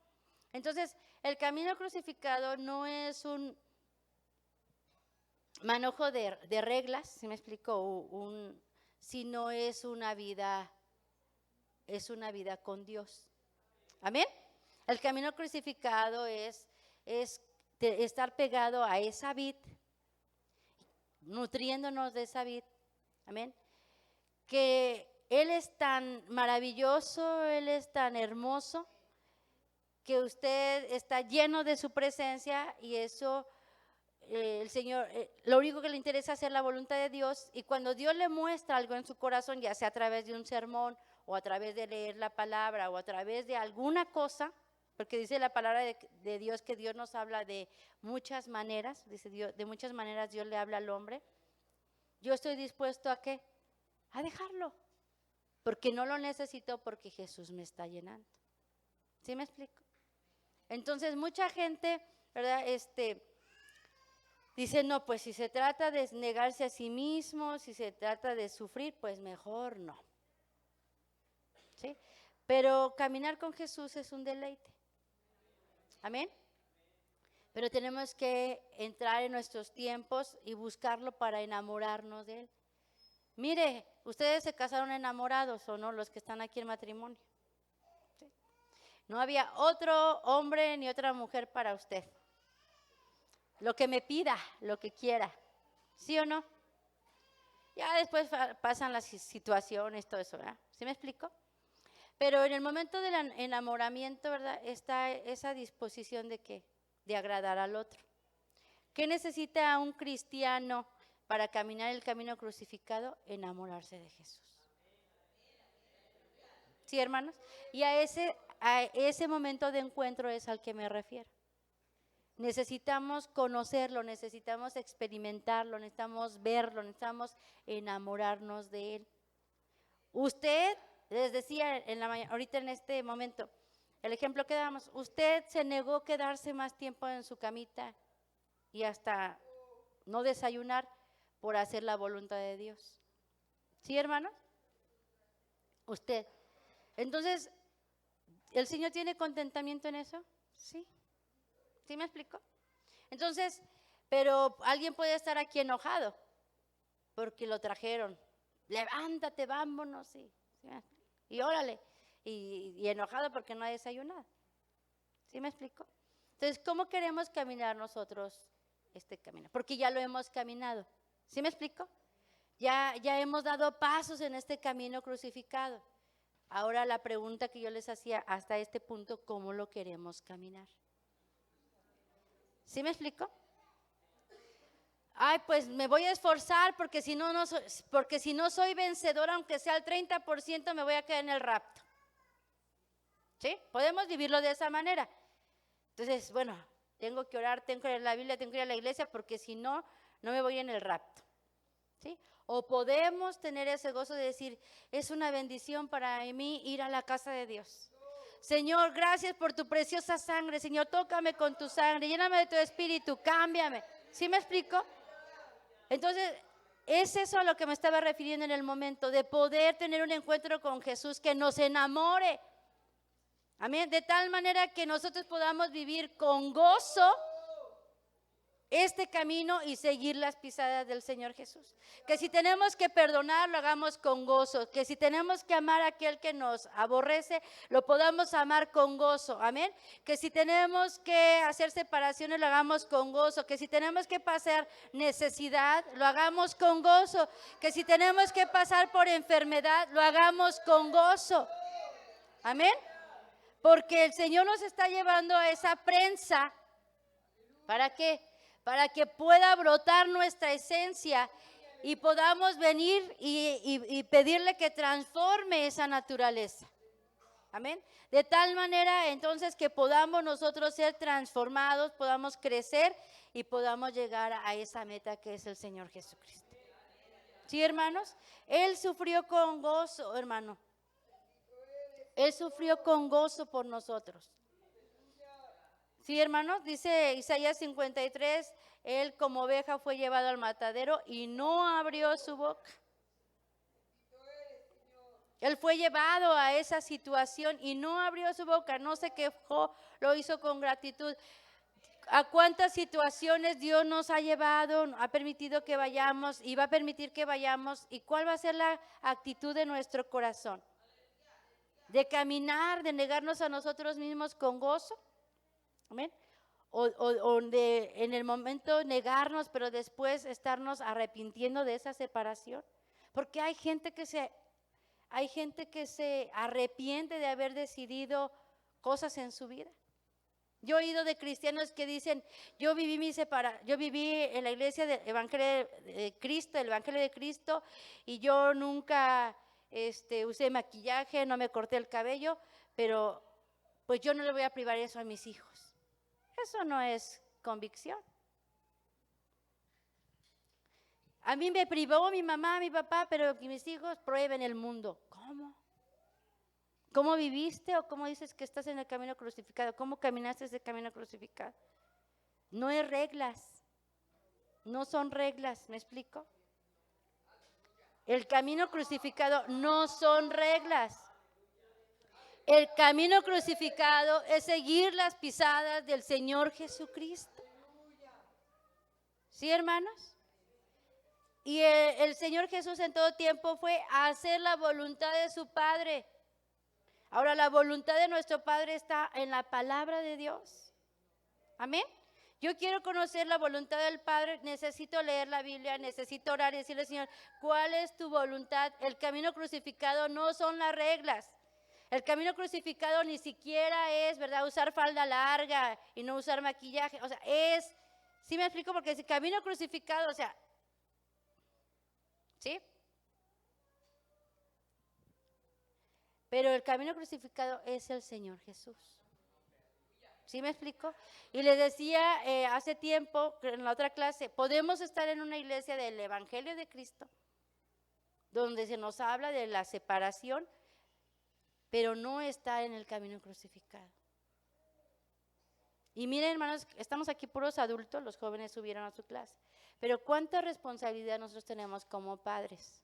Entonces, el camino crucificado no es un manojo de reglas, ¿sí me explico? Sino es una vida con Dios. ¿Amén? El camino crucificado es estar pegado a esa vid, nutriéndonos de esa vid. Amén. Que Él es tan maravilloso, Él es tan hermoso, que usted está lleno de su presencia y eso, el Señor, lo único que le interesa es hacer la voluntad de Dios, y cuando Dios le muestra algo en su corazón, ya sea a través de un sermón o a través de leer la palabra o a través de alguna cosa, porque dice la palabra de Dios que Dios nos habla de muchas maneras, dice Dios, de muchas maneras Dios le habla al hombre. Yo estoy dispuesto a ¿qué? A dejarlo, porque no lo necesito, porque Jesús me está llenando. ¿Sí me explico? Entonces mucha gente, ¿verdad? Dice, no, pues si se trata de negarse a sí mismo, si se trata de sufrir, pues mejor no. ¿Sí? Pero caminar con Jesús es un deleite. Amén. Pero tenemos que entrar en nuestros tiempos y buscarlo para enamorarnos de Él. Mire, ustedes se casaron enamorados o no, los que están aquí en matrimonio. ¿Sí? No había otro hombre ni otra mujer para usted. Lo que me pida, lo que quiera. ¿Sí o no? Ya después pasan las situaciones, todo eso, ¿verdad? ¿Sí me explico? Pero en el momento del enamoramiento, ¿verdad? Está esa disposición de ¿qué? De agradar al otro. ¿Qué necesita un cristiano para caminar el camino crucificado? Enamorarse de Jesús. ¿Sí, hermanos? Y a ese momento de encuentro es al que me refiero. Necesitamos conocerlo, necesitamos experimentarlo, necesitamos verlo, necesitamos enamorarnos de Él. Usted, les decía ahorita en este momento, el ejemplo que damos, usted se negó a quedarse más tiempo en su camita y hasta no desayunar por hacer la voluntad de Dios. ¿Sí, hermanos? Usted. Entonces, ¿el Señor tiene contentamiento en eso? Sí. ¿Sí me explico? Entonces, pero alguien puede estar aquí enojado porque lo trajeron. Levántate, vámonos, y órale. Y enojado porque no ha desayunado. ¿Sí me explico? Entonces, ¿cómo queremos caminar nosotros este camino? Porque ya lo hemos caminado. ¿Sí me explico? Ya hemos dado pasos en este camino crucificado. Ahora la pregunta que yo les hacía hasta este punto, ¿cómo lo queremos caminar? ¿Sí me explico? Ay, pues me voy a esforzar porque si no soy vencedora, aunque sea el 30%, me voy a quedar en el rapto. ¿Sí? Podemos vivirlo de esa manera. Entonces, bueno, tengo que orar, tengo que leer la Biblia, tengo que ir a la iglesia, porque si no, no me voy en el rapto. ¿Sí? O podemos tener ese gozo de decir, es una bendición para mí ir a la casa de Dios. Señor, gracias por tu preciosa sangre. Señor, tócame con tu sangre, lléname de tu espíritu, cámbiame. ¿Sí me explico? Entonces, es eso a lo que me estaba refiriendo en el momento, de poder tener un encuentro con Jesús que nos enamore. Amén. De tal manera que nosotros podamos vivir con gozo este camino y seguir las pisadas del Señor Jesús. Que si tenemos que perdonar, lo hagamos con gozo. Que si tenemos que amar a aquel que nos aborrece, lo podamos amar con gozo. Amén. Que si tenemos que hacer separaciones, lo hagamos con gozo. Que si tenemos que pasar necesidad, lo hagamos con gozo. Que si tenemos que pasar por enfermedad, lo hagamos con gozo. Amén. Porque el Señor nos está llevando a esa prensa. ¿Para qué? Para que pueda brotar nuestra esencia y podamos venir y pedirle que transforme esa naturaleza. Amén. De tal manera entonces que podamos nosotros ser transformados, podamos crecer y podamos llegar a esa meta que es el Señor Jesucristo. ¿Sí, hermanos? Él sufrió con gozo, hermano. Él sufrió con gozo por nosotros. Sí, hermanos, dice Isaías 53, él como oveja fue llevado al matadero y no abrió su boca. Él fue llevado a esa situación y no abrió su boca, no se quejó, lo hizo con gratitud. ¿A cuántas situaciones Dios nos ha llevado, ha permitido que vayamos y va a permitir que vayamos? ¿Y cuál va a ser la actitud de nuestro corazón? ¿De caminar, de negarnos a nosotros mismos con gozo? Amén. O de en el momento negarnos, pero después estarnos arrepintiendo de esa separación. Porque hay gente que se arrepiente de haber decidido cosas en su vida. Yo he oído de cristianos que dicen, yo viví en la iglesia del Evangelio de Cristo, el Evangelio de Cristo, y yo nunca usé maquillaje, no me corté el cabello, pero pues yo no le voy a privar eso a mis hijos. Eso no es convicción. A mí me privó mi mamá, mi papá, pero que mis hijos prueben el mundo. ¿Cómo? ¿Cómo viviste o cómo dices que estás en el camino crucificado? ¿Cómo caminaste ese camino crucificado? No hay reglas. No son reglas, ¿me explico? El camino crucificado no son reglas. El camino crucificado es seguir las pisadas del Señor Jesucristo. ¿Sí, hermanos? Y el Señor Jesús en todo tiempo fue a hacer la voluntad de su Padre. Ahora, la voluntad de nuestro Padre está en la palabra de Dios. Amén. Yo quiero conocer la voluntad del Padre, necesito leer la Biblia, necesito orar y decirle, Señor, ¿cuál es tu voluntad? El camino crucificado no son las reglas. El camino crucificado ni siquiera es, ¿verdad?, usar falda larga y no usar maquillaje. O sea, ¿sí me explico? Porque el camino crucificado, o sea, ¿sí? Pero el camino crucificado es el Señor Jesús. ¿Sí me explico? Y les decía hace tiempo, en la otra clase, podemos estar en una iglesia del Evangelio de Cristo, donde se nos habla de la separación, pero no está en el camino crucificado. Y miren, hermanos, estamos aquí puros adultos, los jóvenes subieron a su clase, pero cuánta responsabilidad nosotros tenemos como padres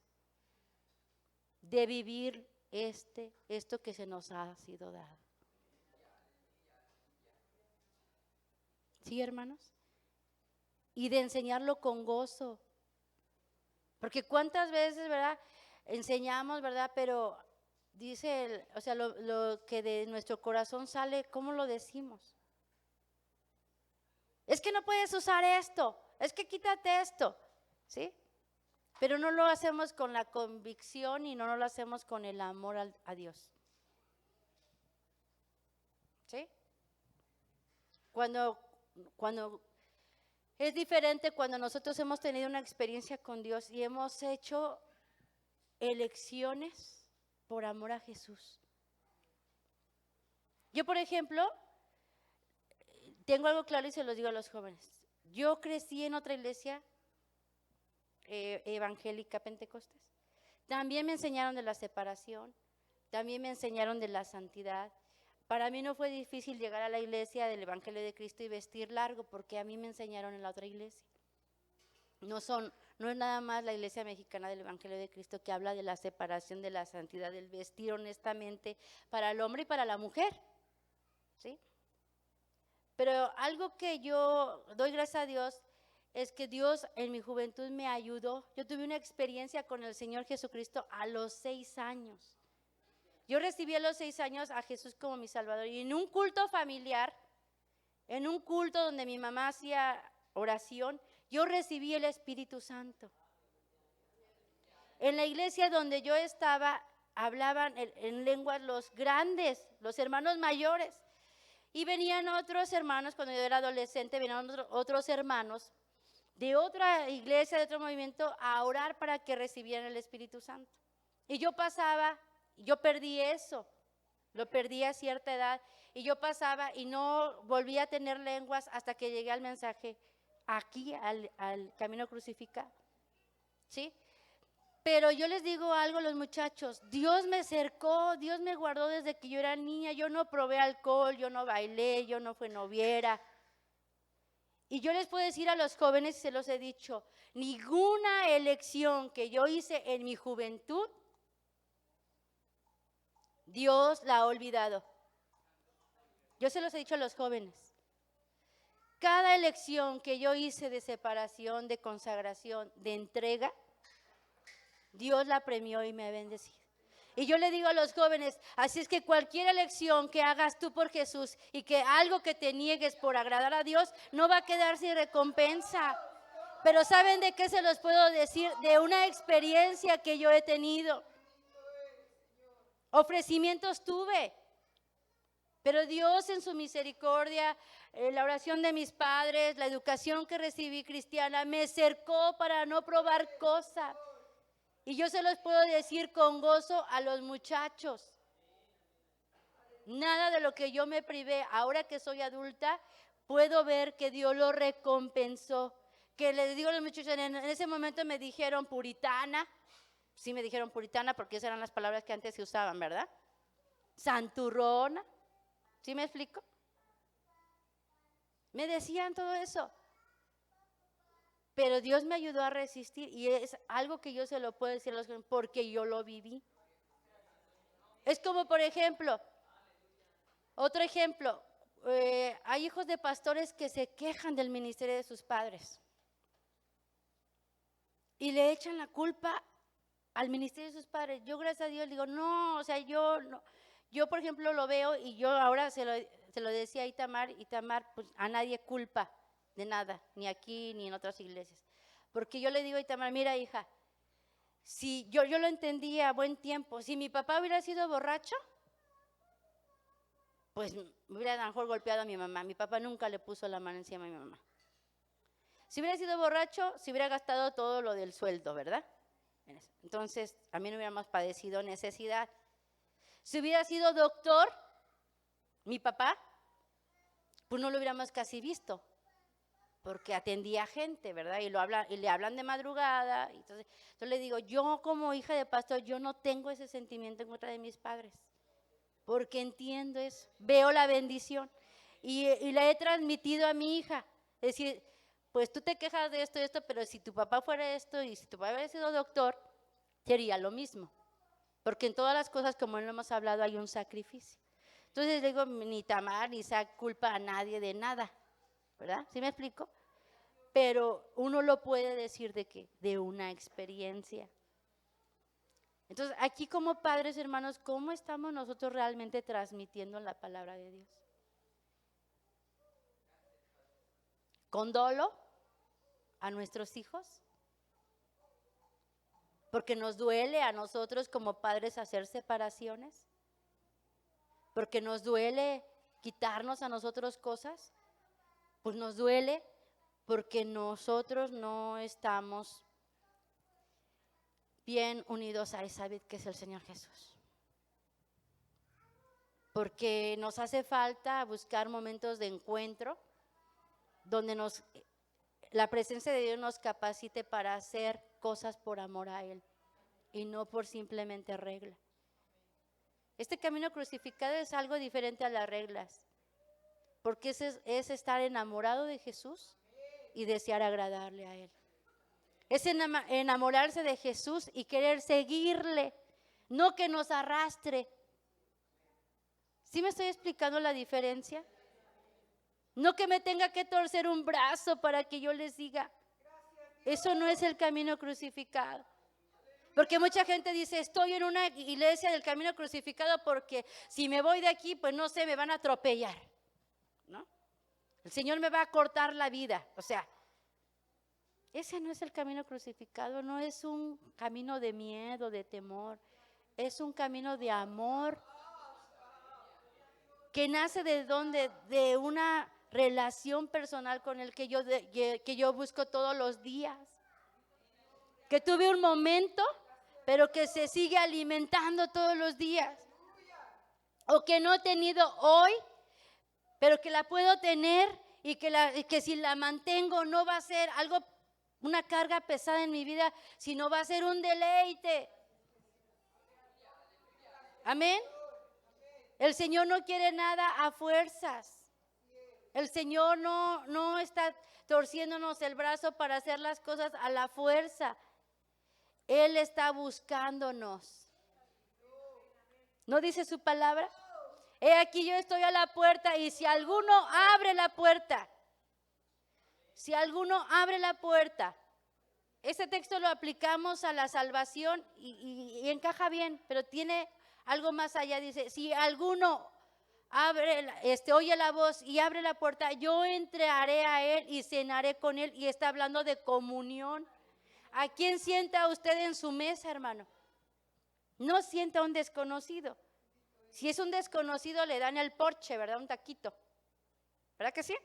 de vivir esto que se nos ha sido dado. ¿Sí, hermanos? Y de enseñarlo con gozo. Porque cuántas veces, ¿verdad?, enseñamos, ¿verdad?, pero dice, o sea, lo que de nuestro corazón sale, ¿cómo lo decimos? Es que no puedes usar esto, es que quítate esto, ¿sí? Pero no lo hacemos con la convicción y no lo hacemos con el amor a Dios. ¿Sí? Cuando es diferente cuando nosotros hemos tenido una experiencia con Dios y hemos hecho elecciones por amor a Jesús. Yo, por ejemplo, tengo algo claro y se los digo a los jóvenes. Yo crecí en otra iglesia evangélica pentecostés. También me enseñaron de la separación, también me enseñaron de la santidad. Para mí no fue difícil llegar a la iglesia del Evangelio de Cristo y vestir largo, porque a mí me enseñaron en la otra iglesia. No es nada más la iglesia mexicana del Evangelio de Cristo que habla de la separación, de la santidad, del vestir honestamente para el hombre y para la mujer, ¿sí? Pero algo que yo doy gracias a Dios es que Dios en mi juventud me ayudó. Yo tuve una experiencia con el Señor Jesucristo a los 6 años. Yo recibí a los 6 años a Jesús como mi Salvador. Y en un culto familiar, en un culto donde mi mamá hacía oración, yo recibí el Espíritu Santo. En la iglesia donde yo estaba, hablaban en lenguas los grandes, los hermanos mayores. Y venían otros hermanos, cuando yo era adolescente, venían otros hermanos de otra iglesia, de otro movimiento, a orar para que recibieran el Espíritu Santo. Y yo pasaba, yo perdí eso, lo perdí a cierta edad, y yo pasaba y no volví a tener lenguas hasta que llegué al mensaje aquí, al camino crucificado. ¿Sí? Pero yo les digo algo a los muchachos, Dios me cercó, Dios me guardó desde que yo era niña, yo no probé alcohol, yo no bailé, yo no fui noviera. Y yo les puedo decir a los jóvenes, y se los he dicho, ninguna elección que yo hice en mi juventud, Dios la ha olvidado. Yo se los he dicho a los jóvenes. Cada elección que yo hice de separación, de consagración, de entrega, Dios la premió y me ha bendecido. Y yo le digo a los jóvenes, así es que cualquier elección que hagas tú por Jesús y que algo que te niegues por agradar a Dios, no va a quedar sin recompensa. Pero ¿saben de qué se los puedo decir? De una experiencia que yo he tenido. Ofrecimientos tuve, pero Dios en su misericordia, la oración de mis padres, la educación que recibí cristiana, me cercó para no probar cosas. Y yo se los puedo decir con gozo a los muchachos. Nada de lo que yo me privé, ahora que soy adulta, puedo ver que Dios lo recompensó. Que les digo a los muchachos, en ese momento me dijeron puritana. Sí me dijeron puritana porque esas eran las palabras que antes se usaban, ¿verdad? Santurrona. ¿Sí me explico? Me decían todo eso. Pero Dios me ayudó a resistir y es algo que yo se lo puedo decir a los jóvenes porque yo lo viví. Es como, por ejemplo, otro ejemplo, hay hijos de pastores que se quejan del ministerio de sus padres y le echan la culpa al ministerio de sus padres. Yo, gracias a Dios, digo, no, o sea, yo no. Yo, por ejemplo, lo veo y yo ahora se lo decía a Itamar, pues a nadie culpa de nada, ni aquí ni en otras iglesias. Porque yo le digo a Itamar, mira hija, si yo lo entendí a buen tiempo, si mi papá hubiera sido borracho, pues me hubiera a lo mejor golpeado a mi mamá. Mi papá nunca le puso la mano encima a mi mamá. Si hubiera sido borracho, se hubiera gastado todo lo del sueldo, ¿verdad? Entonces, a mí no hubiéramos padecido necesidad. Si hubiera sido doctor, mi papá, pues no lo hubiéramos casi visto, porque atendía gente, ¿verdad? Y le hablan de madrugada. Entonces le digo, yo como hija de pastor, yo no tengo ese sentimiento en contra de mis padres, porque entiendo eso, veo la bendición y la he transmitido a mi hija. Es decir, pues tú te quejas de esto y esto, pero si tu papá fuera esto y si tu papá hubiera sido doctor, sería lo mismo. Porque en todas las cosas, como lo hemos hablado, hay un sacrificio. Entonces le digo, ni Tamar, ni saca culpa a nadie de nada, ¿verdad? ¿Sí me explico? Pero uno lo puede decir de qué, de una experiencia. Entonces, aquí como padres, hermanos, ¿cómo estamos nosotros realmente transmitiendo la palabra de Dios? ¿Con dolo a nuestros hijos? Porque nos duele a nosotros como padres hacer separaciones. Porque nos duele quitarnos a nosotros cosas. Pues nos duele porque nosotros no estamos bien unidos a esa vid que es el Señor Jesús. Porque nos hace falta buscar momentos de encuentro donde la presencia de Dios nos capacite para hacer cosas por amor a Él y no por simplemente regla. Este camino crucificado es algo diferente a las reglas, porque es estar enamorado de Jesús y desear agradarle a Él. Es enamorarse de Jesús y querer seguirle, no que nos arrastre. ¿Sí me estoy explicando la diferencia? No que me tenga que torcer un brazo para que yo les diga, Eso no es el camino crucificado. Porque mucha gente dice, estoy en una iglesia del camino crucificado porque si me voy de aquí, pues no sé, me van a atropellar, ¿no? El Señor me va a cortar la vida. O sea, ese no es el camino crucificado, no es un camino de miedo, de temor. Es un camino de amor que nace de donde, de una relación personal con Él que yo busco todos los días. Que tuve un momento, pero que se sigue alimentando todos los días. O que no he tenido hoy, pero que la puedo tener y que si la mantengo no va a ser algo, una carga pesada en mi vida, sino va a ser un deleite. Amén. El Señor no quiere nada a fuerzas. El Señor no está torciéndonos el brazo para hacer las cosas a la fuerza. Él está buscándonos. ¿No dice su palabra? He aquí yo estoy a la puerta y si alguno abre la puerta, ese texto lo aplicamos a la salvación y encaja bien, pero tiene algo más allá. Dice, si alguno oye la voz y abre la puerta, yo entraré a él y cenaré con él. Y está hablando de comunión. ¿A quién sienta usted en su mesa, hermano? No sienta a un desconocido. Si es un desconocido, le dan el porche, ¿verdad? Un taquito. ¿Verdad que sí?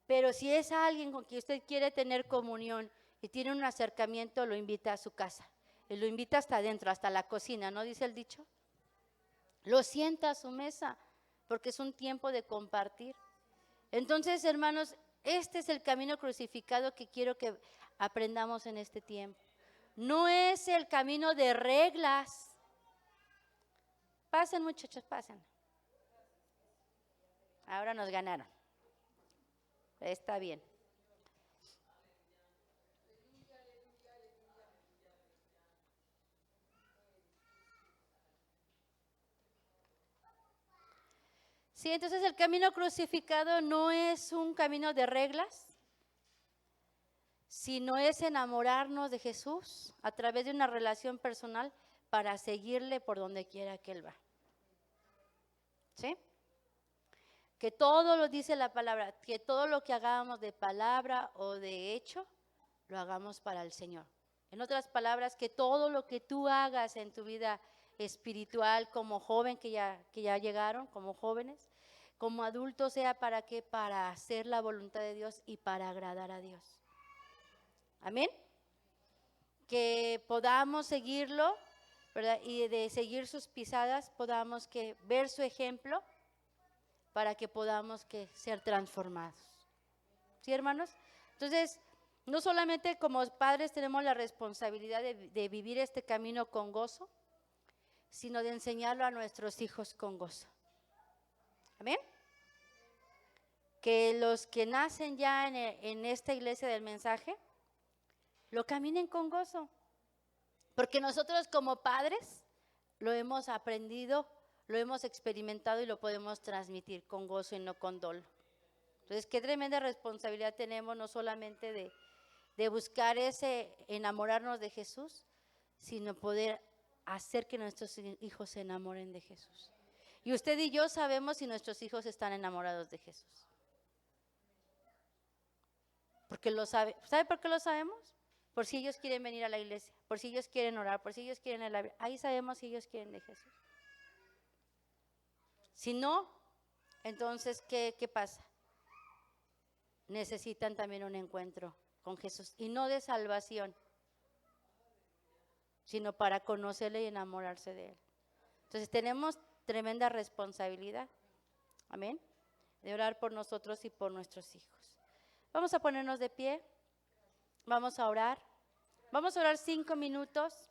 Pero si es alguien con quien usted quiere tener comunión y tiene un acercamiento, lo invita a su casa. Y lo invita hasta adentro, hasta la cocina, ¿no dice el dicho? Lo sienta a su mesa, porque es un tiempo de compartir. Entonces, hermanos, este es el camino crucificado que quiero que aprendamos en este tiempo. No es el camino de reglas. Pasen, muchachos, pasen. Ahora nos ganaron. Está bien. Sí, entonces el camino crucificado no es un camino de reglas, sino es enamorarnos de Jesús a través de una relación personal para seguirle por donde quiera que Él va. ¿Sí? Que todo lo dice la palabra, que todo lo que hagamos de palabra o de hecho, lo hagamos para el Señor. En otras palabras, que todo lo que tú hagas en tu vida espiritual como joven que ya llegaron, como jóvenes, como adultos, sea para qué, para hacer la voluntad de Dios y para agradar a Dios. Amén. Que podamos seguirlo, ¿verdad? Y de seguir sus pisadas, podamos que ver su ejemplo para que podamos que ser transformados. ¿Sí, hermanos? Entonces, no solamente como padres tenemos la responsabilidad de vivir este camino con gozo, sino de enseñarlo a nuestros hijos con gozo. Amén. Que los que nacen ya en esta iglesia del mensaje, lo caminen con gozo. Porque nosotros como padres lo hemos aprendido, lo hemos experimentado y lo podemos transmitir con gozo y no con dolo. Entonces, qué tremenda responsabilidad tenemos, no solamente de buscar enamorarnos de Jesús, sino poder hacer que nuestros hijos se enamoren de Jesús. Y usted y yo sabemos si nuestros hijos están enamorados de Jesús. Porque lo sabe. ¿Sabe por qué lo sabemos? Por si ellos quieren venir a la iglesia, por si ellos quieren orar, por si ellos quieren el Biblia. Ahí sabemos si ellos quieren de Jesús. Si no, entonces, ¿qué pasa? Necesitan también un encuentro con Jesús. Y no de salvación, sino para conocerle y enamorarse de Él. Entonces tenemos tremenda responsabilidad, amén, de orar por nosotros y por nuestros hijos. Vamos a ponernos de pie, vamos a orar 5 minutos.